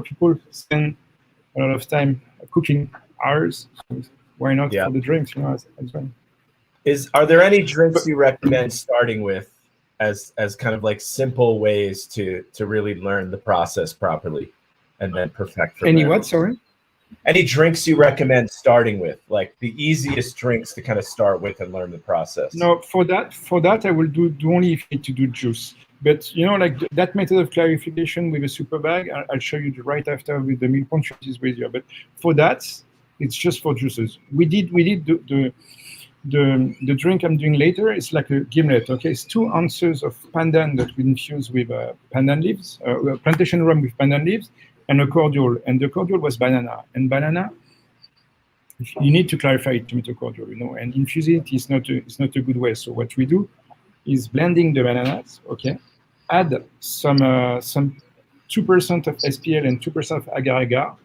People spend a lot of time cooking hours. So why not for the drinks? As well. Are there any drinks you recommend starting with as kind of like simple ways to really learn the process properly and then perfect from Any there? what? Sorry. Any drinks you recommend starting with, like the easiest drinks to kind of start with and learn the process? No, for that I will do only if you need to do juice. But like that method of clarification with a super bag, I'll show you right after with the milk punch, which is easier. But for that, it's just for juices. We did the drink I'm doing later is like a gimlet. Okay, it's 2 ounces of pandan that we infuse with pandan leaves, plantation rum with pandan leaves, and a cordial. And the cordial was banana. And banana, you need to clarify it to make a cordial, and infuse it is not a good way. So what we do is blending the bananas. Okay, add some 2% of SPL and 2% of agar-agar,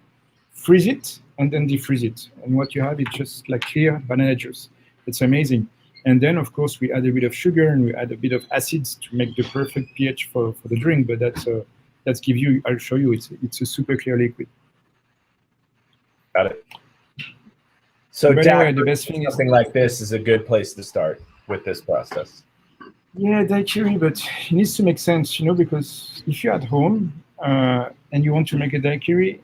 freeze it, and then defreeze it. And what you have is just like clear banana juice. It's amazing. And then, of course, we add a bit of sugar and we add a bit of acids to make the perfect pH for the drink. But that's give you. I'll show you. It's a super clear liquid. Got it. So But anyway, the best thing is something like this is a good place to start with this process. Yeah, daiquiri, but it needs to make sense, because if you're at home and you want to make a daiquiri,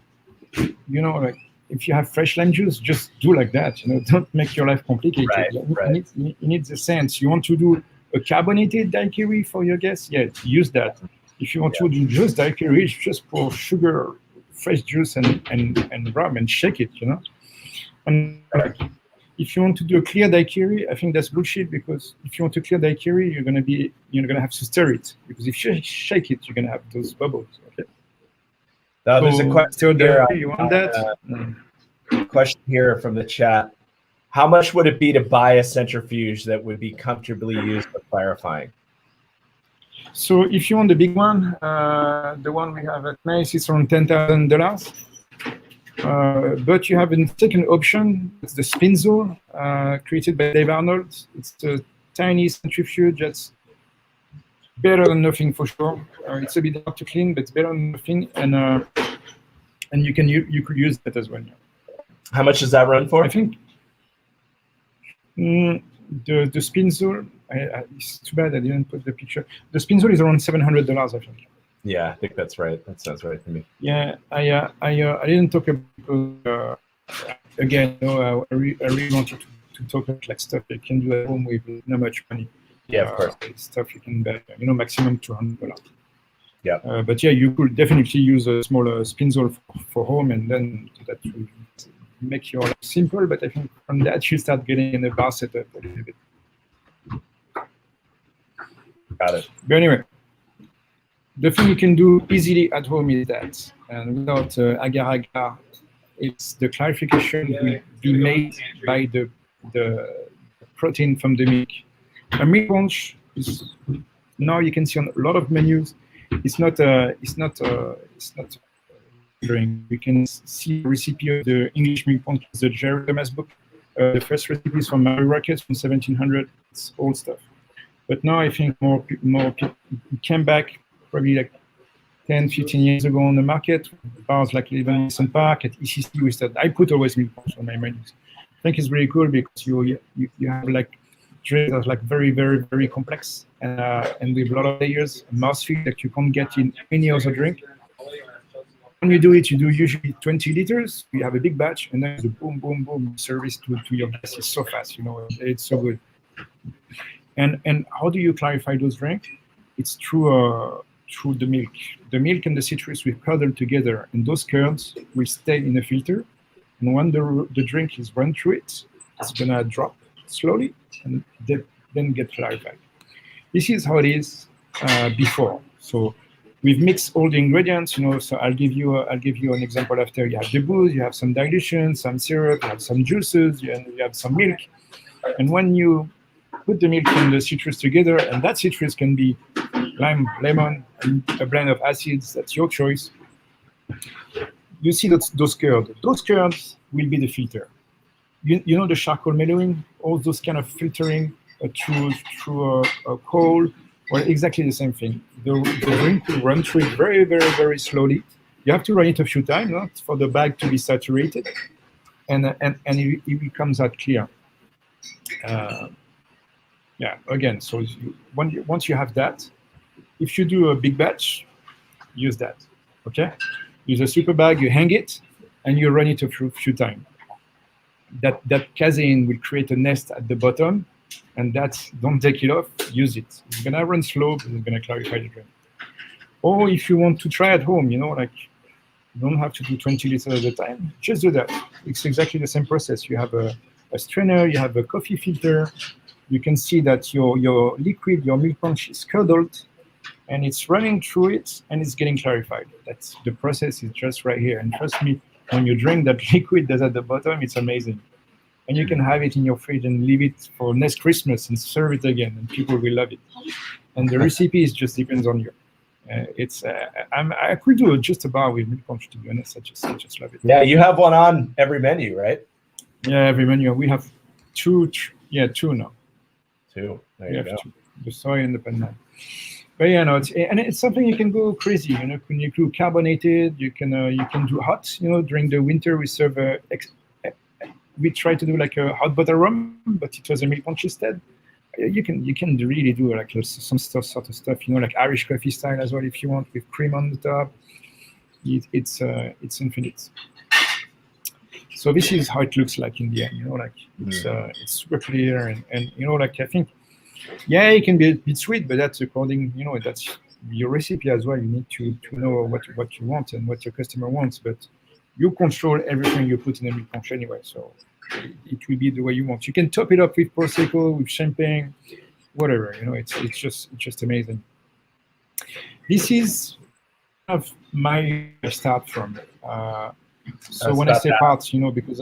like if you have fresh lime juice, just do like that. Don't make your life complicated. Right. It needs a sense. You want to do a carbonated daiquiri for your guests? Yeah, use that. If you want to do just daiquiri, just pour sugar, fresh juice, and rum and shake it. And if you want to do a clear daiquiri, I think that's bullshit, because if you want a clear daiquiri, you're gonna have to stir it, because if you shake it, you're gonna have those bubbles. Okay. Now there's a question here. You want that? Question here from the chat. How much would it be to buy a centrifuge that would be comfortably used for clarifying? So if you want the big one, the one we have at Mace, it's around $10,000. But you have a second option. It's the Spinzo, created by Dave Arnold. It's a tiny centrifuge that's better than nothing for sure. It's a bit hard to clean, but it's better than nothing. And you could use that as well. How much does that run for? I think the Spinzo. It's too bad I didn't put the picture. The Spinzo is around $700, I think. Yeah, I think that's right. That sounds right to me. Yeah, I didn't talk about again. I really wanted to talk about like stuff you can do at home with not much money. Yeah, of course. Stuff you can buy, maximum $200. Yeah. But yeah, you could definitely use a smaller Spinzo for home, and then that will make your life simple. But I think from that you start getting in a bar setup a little bit. Got it. But anyway. The thing you can do easily at home is that, and without agar-agar, it's the clarification will be made by the protein from the milk. A milk punch is now you can see on a lot of menus. It's not drink. You can see the recipe of the English milk punch, the Jerry Thomas book. The first recipe is from Mary Rockets from 1700. It's old stuff. But now I think more people came back. Probably like 10, 15 years ago on the market, bars like Levenson Park at ECC, we said I put always milk punch on my menus. I think it's really cool because you have like drinks that's like very, very, very complex and with a lot of layers, a mouthfeel that you can't get in any other drink. When you do it, you do usually 20 liters. You have a big batch, and then the boom, boom, boom service to your guests is so fast. It's so good. And how do you clarify those drinks? It's through the milk. The milk and the citrus will curdle together, and those curds will stay in a filter. And when the drink is run through it, it's gonna drop slowly and then get clarified. This is how it is before. So we've mixed all the ingredients, So I'll give you an example after. You have the booze, you have some dilution, some syrup, you have some juices, and you have some milk. And when you put the milk and the citrus together, and that citrus can be lime, lemon, and a blend of acids, that's your choice. You see those curds. Those curds will be the filter. You know the charcoal mellowing, all those kind of filtering through a coal, well, exactly the same thing. The drink will run through it very, very, very slowly. You have to run it a few times, not for the bag to be saturated, and it becomes out clear. Yeah, again, so once you have that, if you do a big batch, use that, okay? Use a super bag, you hang it, and you run it a few times. That casein will create a nest at the bottom, and don't take it off, use it. It's gonna run slow, but it's gonna clarify the drink. Or if you want to try at home, like you don't have to do 20 liters at a time, just do that. It's exactly the same process. You have a strainer, you have a coffee filter. You can see that your liquid, your milk punch is curdled, and it's running through it, and it's getting clarified. That's the process is just right here. And trust me, when you drink that liquid that's at the bottom, it's amazing. And you can have it in your fridge and leave it for next Christmas and serve it again, and people will love it. And the recipe just depends on you. I could do just a bar with milk punch, to be honest. I just love it. Yeah, you have one on every menu, right? Yeah, every menu. We have two now. too. There You you have go. the soy and the pandan. But yeah, no, it's something you can go crazy. You know, when you do carbonated, you can do hot. You know, during the winter we serve we try to do like a hot butter rum, but it was a milk punch instead. You can really do like some sort of stuff. You know, like Irish coffee style as well if you want, with cream on the top. It's infinite. So this is how it looks like in the end. You know, like it's super clear and you know, like I think. Yeah, it can be a bit sweet, but that's according, you know, that's your recipe as well. You need to know what you want and what your customer wants, but you control everything you put in a milk punch anyway, so it will be the way you want. You can top it up with prosecco, with champagne, whatever. You know, it's just amazing. This is kind of my start from. So when I say parts, you know, because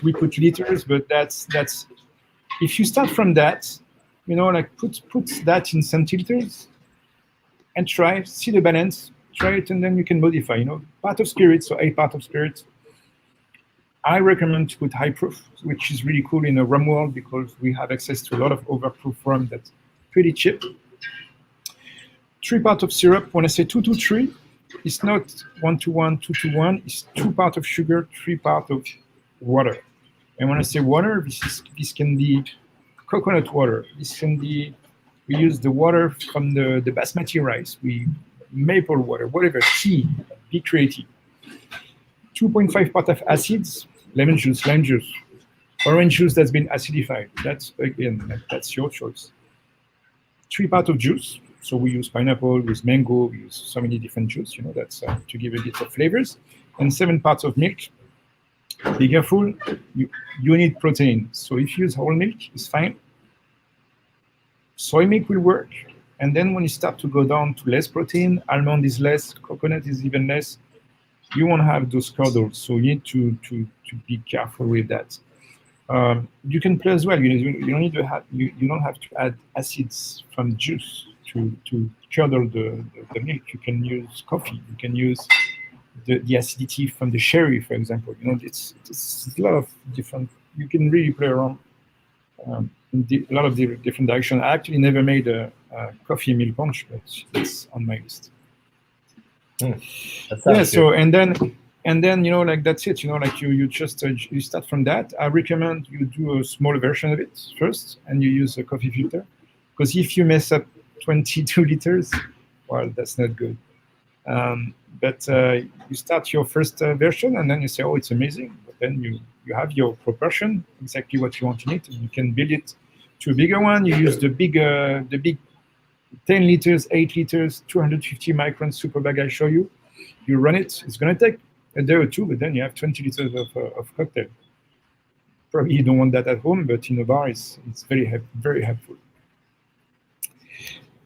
we put liters, but that's. If you start from that, you know, like put that in centiliters and try, see the balance, try it, and then you can modify, you know, part of spirit, so a part of spirit. I recommend to put high proof, which is really cool in a rum world because we have access to a lot of overproof rum that's pretty cheap. 3 parts of syrup. When I say 2 to 3, it's not 1 to 1, 2 to 1. It's 2 parts of sugar, 3 parts of water. And when I say water, this can be coconut water. This can be, we use the water from the basmati rice, maple water, whatever, tea, be creative. 2.5 parts of acids, lemon juice, lime juice, orange juice that's been acidified. That's, again, that's your choice. 3 parts of juice. So we use pineapple, we use mango, we use so many different juice, you know, that's to give a bit of flavors. And 7 parts of milk. Be careful, you need protein. So if you use whole milk, it's fine. Soy milk will work. And then when you start to go down to less protein, almond is less, coconut is even less, you won't have those curdles. So you need to be careful with that. You can play as well. You don't need to have you don't have to add acids from juice to curdle the milk. You can use coffee. You can use the acidity from the sherry, for example. You know, it's a lot of different. You can really play around in a lot of different directions. I actually never made a coffee milk punch, but it's on my list. Yeah. So and then you know, like that's it. You know, like you just you start from that. I recommend you do a small version of it first, and you use a coffee filter, because if you mess up 22 liters, well, that's not good. But you start your first version, and then you say, "Oh, it's amazing." But then you have your proportion, exactly what you want in it, and you can build it to a bigger one. You use the big 10 liters, 8 liters, 250 micron super bag I show you. You run it. It's going to take a day or two, but then you have 20 liters of cocktail. Probably you don't want that at home, but in a bar, it's very helpful.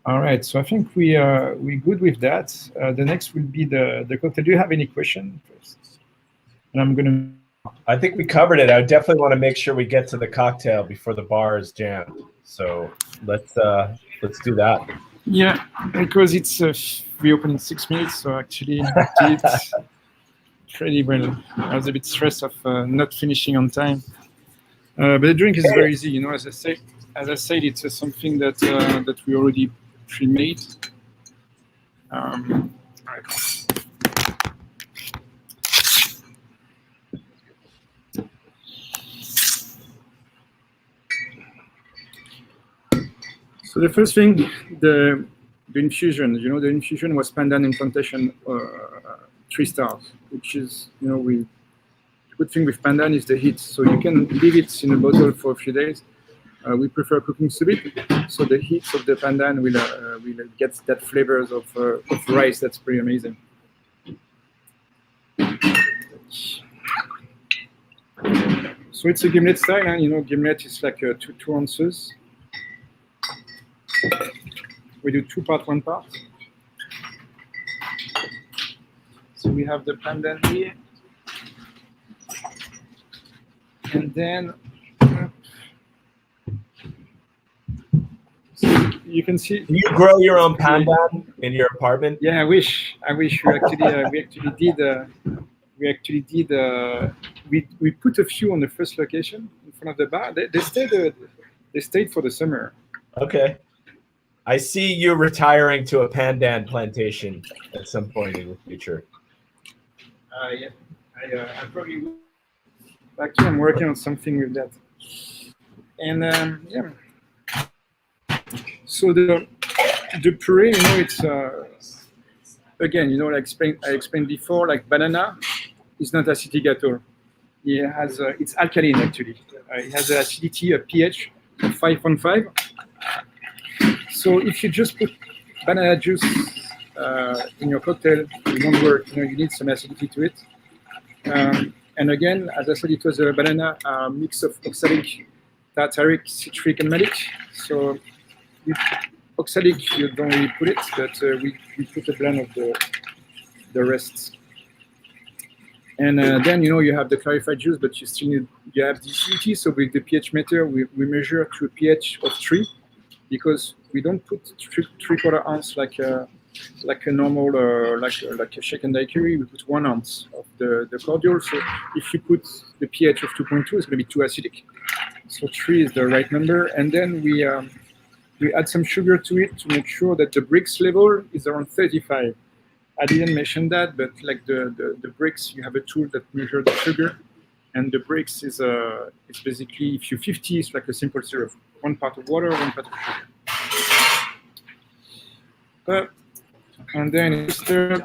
All right, so I think we're good with that. The next will be the cocktail. Do you have any question first? And I'm gonna. I think we covered it. I definitely want to make sure we get to the cocktail before the bar is jammed. So let's do that. Yeah, because it's we open in 6 minutes, so actually it's pretty well. I was a bit stressed of not finishing on time, but the drink is very easy. You know, as I said, it's something that that we already pre-made. So the first thing, the infusion. You know, the infusion was pandan and plantation 3 stars, which is, you know, the good thing with pandan is the heat. So you can leave it in a bottle for a few days. We prefer cooking sous vide, so the heat of the pandan will get that flavors of rice. That's pretty amazing. So it's a gimlet style, and you know, gimlet is like 2 ounces. We do 2 parts, 1 part. So we have the pandan here, and then. You can see. Do you grow your own pandan in your apartment? Yeah, I wish. We actually did. We put a few on the first location in front of the bar. They stayed They stayed for the summer. Okay. I see you retiring to a pandan plantation at some point in the future. Yeah, I probably will. Actually, I'm working on something with that. And yeah. So the puree, it's again, like I explained before, like banana is not acidic at all. It has it's alkaline actually. It has an acidity, a pH of 5.5. So if you just put banana juice in your cocktail, it won't work. You need some acidity to it. And again, as I said, it was a banana mix of oxalic, tartaric, citric, and malic. So with oxalic, you don't really put it, but we put a blend of the rest. And then you have the clarified juice, but you still need you have the acidity. So with the pH meter, we measure to a pH of 3, because we don't put 3/4 ounce like a normal like a shaken daiquiri. We put 1 ounce of the cordial. So if you put the pH of 2.2, it's going to be too acidic. So 3 is the right number, and then we add some sugar to it to make sure that the Brix level is around 35. I didn't mention that, but like the Brix, you have a tool that measures the sugar, and the Brix is it's basically, if you 50, it's like a simple syrup, 1 part of water, 1 part of sugar. And then stir.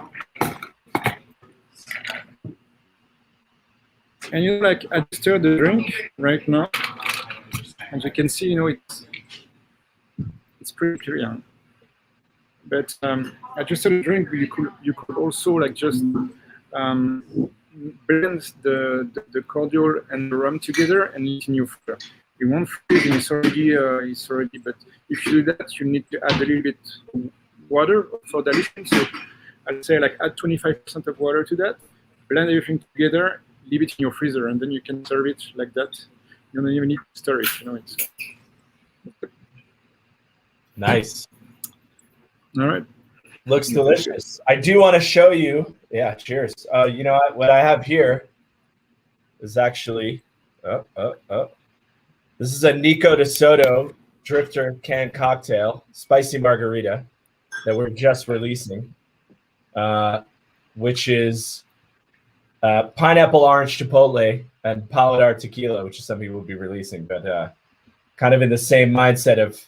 And like I stir the drink right now. As you can see, it's pretty clear. But I just stir the drink. You could also like just blend the cordial and the rum together and eat in your freezer. You won't freeze, and it's already. But if you do that, you need to add a little bit water for dilution. So I'd say like add 25% of water to that, blend everything together, leave it in your freezer, and then you can serve it like that. You don't even need to stir it. It's Nice. all right. Looks delicious. I do want to show you. Yeah, cheers. You know what I have here is actually this is a Nico de Soto Drifter canned cocktail, spicy margarita, that we're just releasing, which is pineapple orange chipotle and Paladar tequila, which is something we'll be releasing, but kind of in the same mindset of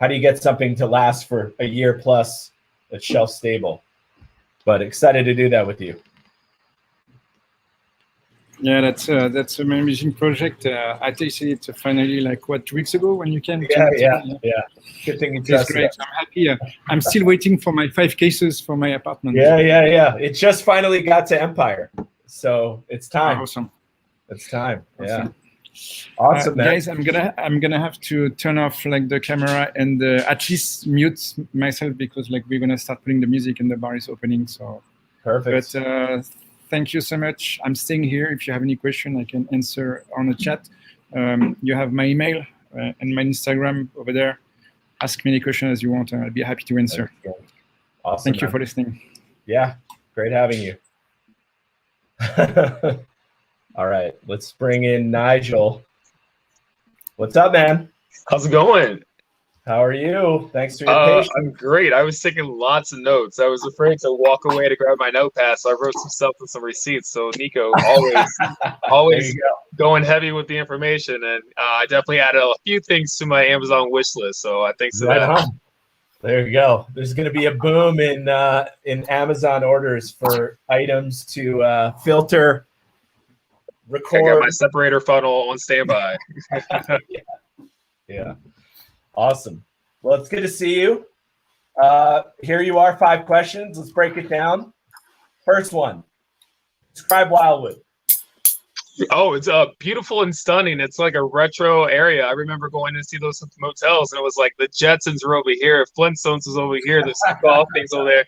how do you get something to last for a year plus that's shelf stable. But excited to do that with you. Yeah, that's an amazing project. I tasted it finally, like 2 weeks ago when you came. Yeah. Good thing you It's great. us. I'm happy. I'm still waiting for my 5 cases for my apartment. Yeah. It just finally got to Empire, so it's time. Awesome. It's time. Awesome. Yeah. Awesome, man. Guys. I'm gonna have to turn off like the camera and at least mute myself, because like we're gonna start playing the music and the bar is opening. So Perfect. But thank you so much. I'm staying here. If you have any question, I can answer on the chat. You have my email and my Instagram over there. Ask me any question as you want, and I'll be happy to answer. Awesome. Thank you for listening. Yeah, great having you. All right, let's bring in Nigel. What's up, man? How's it going? How are you? Thanks for your patience. I'm great. I was taking lots of notes. I was afraid to walk away to grab my notepad, so I wrote some stuff and some receipts. So Nico, always going heavy with the information, and I definitely added a few things to my Amazon wish list. So thanks to that. There you go. There's going to be a boom in Amazon orders for items to filter, record. I got my separator funnel on standby. Yeah. Awesome. Well, it's good to see you. Here you are, 5 questions. Let's break it down. First one. Describe Wildwood. Oh, it's beautiful and stunning. It's like a retro area. I remember going to see those motels, and it was like the Jetsons were over here, Flintstones was over here, there's some golf things over there.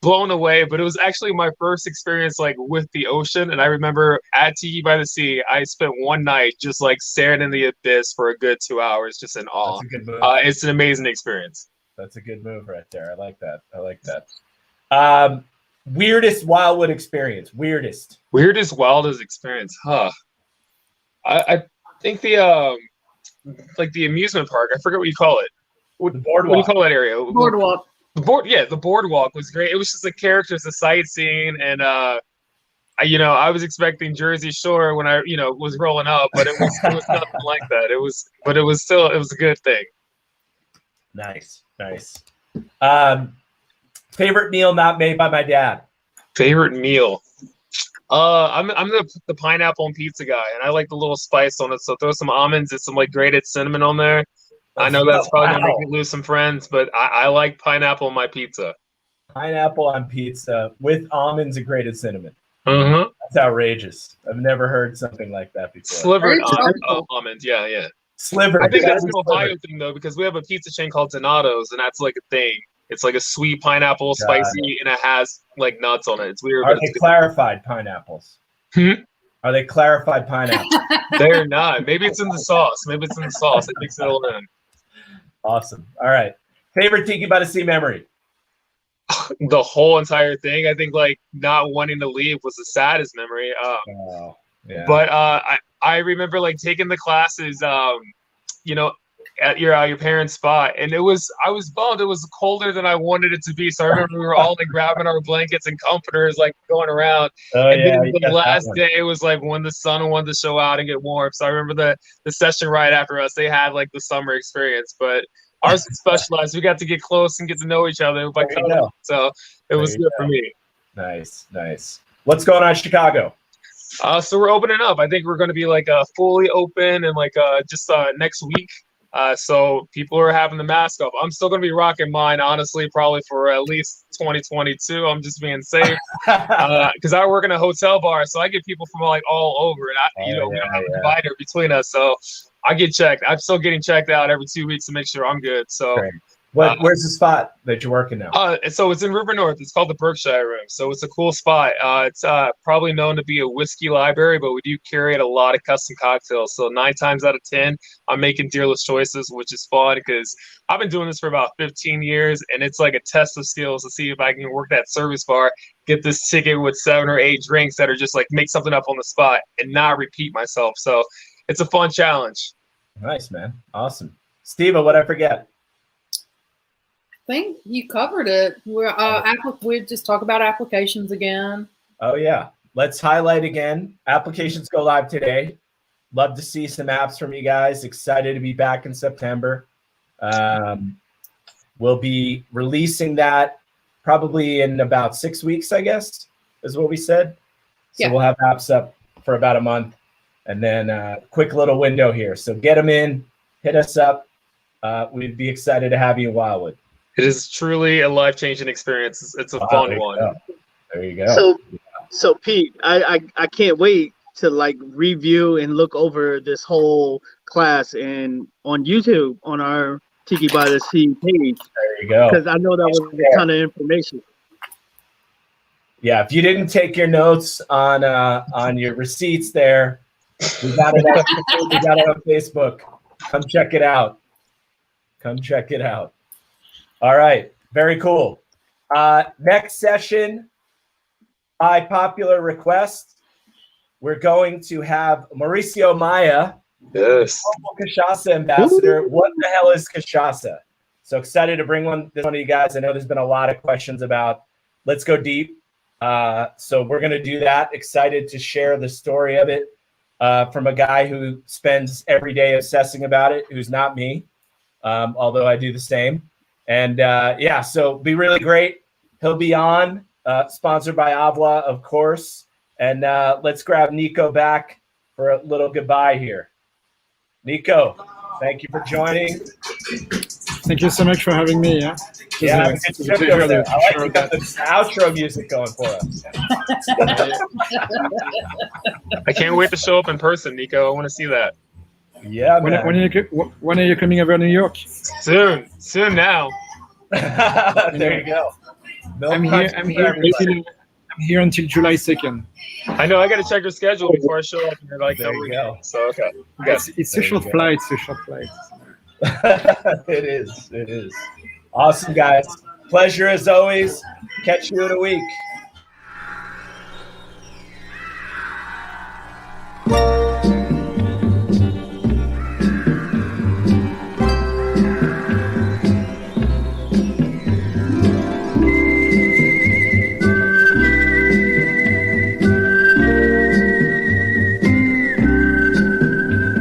Blown away, but it was actually my first experience like with the ocean. And I remember at Tiki by the Sea, I spent one night just like staring in the abyss for a good 2 hours, just in awe. That's a good move. It's an amazing experience. That's a good move right there. I like that. Weirdest Wildwood experience. Weirdest Wildest experience, huh? I think the like the amusement park. I forget what you call it. The What do you boardwalk. call that area? Boardwalk. The boardwalk was great. It was just the characters, the sightseeing, and I was expecting Jersey Shore when I was rolling up, but it was nothing like that. It was a good thing. Nice. Favorite meal not made by my dad. Favorite meal. I'm the pineapple and pizza guy, and I like the little spice on it. So throw some almonds and some like grated cinnamon on there. I know that's probably gonna make me lose some friends, but I like pineapple on my pizza. Pineapple on pizza with almonds and grated cinnamon. Uh-huh. That's outrageous. I've never heard something like that before. Slivered almonds, yeah. Slivered. I think that's an Ohio thing though, because we have a pizza chain called Donato's, and that's like a thing. It's like a sweet pineapple, spicy, and it has like nuts on it. It's weird. Are they clarified pineapples? Are they clarified pineapples? They're not. Maybe it's in the sauce. It makes it all in. Awesome. All right. Favorite Tiki by the Sea memory? The whole entire thing. I think like not wanting to leave was the saddest memory. Yeah. But I remember like taking the classes, at your parents' spot, and I was bummed. It was colder than I wanted it to be. So I remember we were all like grabbing our blankets and comforters, like going around. Then the last day it was like when the sun wanted to show out and get warm. So I remember the session right after us, they had like the summer experience, but ours was specialized. We got to get close and get to know each other. So it was good for me. Nice. What's going on in Chicago? So we're opening up. I think we're going to be like fully open and like just next week. So people are having the mask up. I'm still going to be rocking mine, honestly, probably for at least 2022. I'm just being safe because I work in a hotel bar, so I get people from like all over, and we don't have a divider between us, so I get checked. I'm still getting checked out every 2 weeks to make sure I'm good. So. Great. Where's the spot that you're working now? So it's in River North. It's called the Berkshire Room. So it's a cool spot. It's probably known to be a whiskey library, but we do curate a lot of custom cocktails. So 9 times out of 10, I'm making dealerless choices, which is fun because I've been doing this for about 15 years, and it's like a test of skills to see if I can work that service bar, get this ticket with 7 or 8 drinks that are just like make something up on the spot and not repeat myself. So it's a fun challenge. Nice, man. Awesome. Steve, what I forget? I think you covered it. We just talk about applications again. Oh yeah, let's highlight again. Applications go live today. Love to see some apps from you guys. Excited to be back in September. We'll be releasing that probably in about 6 weeks, I guess, is what we said. So we'll have apps up for about a month, and then quick little window here. So get them in, hit us up. We'd be excited to have you in Wildwood. It is truly a life-changing experience. It's a fun one. There you go. So Pete, I can't wait to like review and look over this whole class and on YouTube on our Tiki by the Sea page. There you go. Because I know that was a ton of information. Yeah, if you didn't take your notes on your receipts there, we got it on Facebook. Come check it out. All right, very cool. Next session, by popular request, we're going to have Mauricio Maya, yes, global Cachaça ambassador. What the hell is Cachaça? So excited to bring this one to you guys. I know there's been a lot of questions about. Let's go deep. So we're going to do that. Excited to share the story of it from a guy who spends every day obsessing about it, who's not me, although I do the same. And so be really great. He'll be on, sponsored by Avla, of course. And let's grab Nico back for a little goodbye here. Nico, thank you for joining. Thank you so much for having me. Yeah, it's a trip over there. I like you got the outro music going for us. I can't wait to show up in person, Nico. I want to see that. Yeah, man. When are you coming over to New York? Soon now. There you go. I'm here until July 2nd. I know. I got to check your schedule before I show up. And you're like, there you go. So okay. It's a short flight. It is. Awesome, guys. Pleasure as always. Catch you in a week.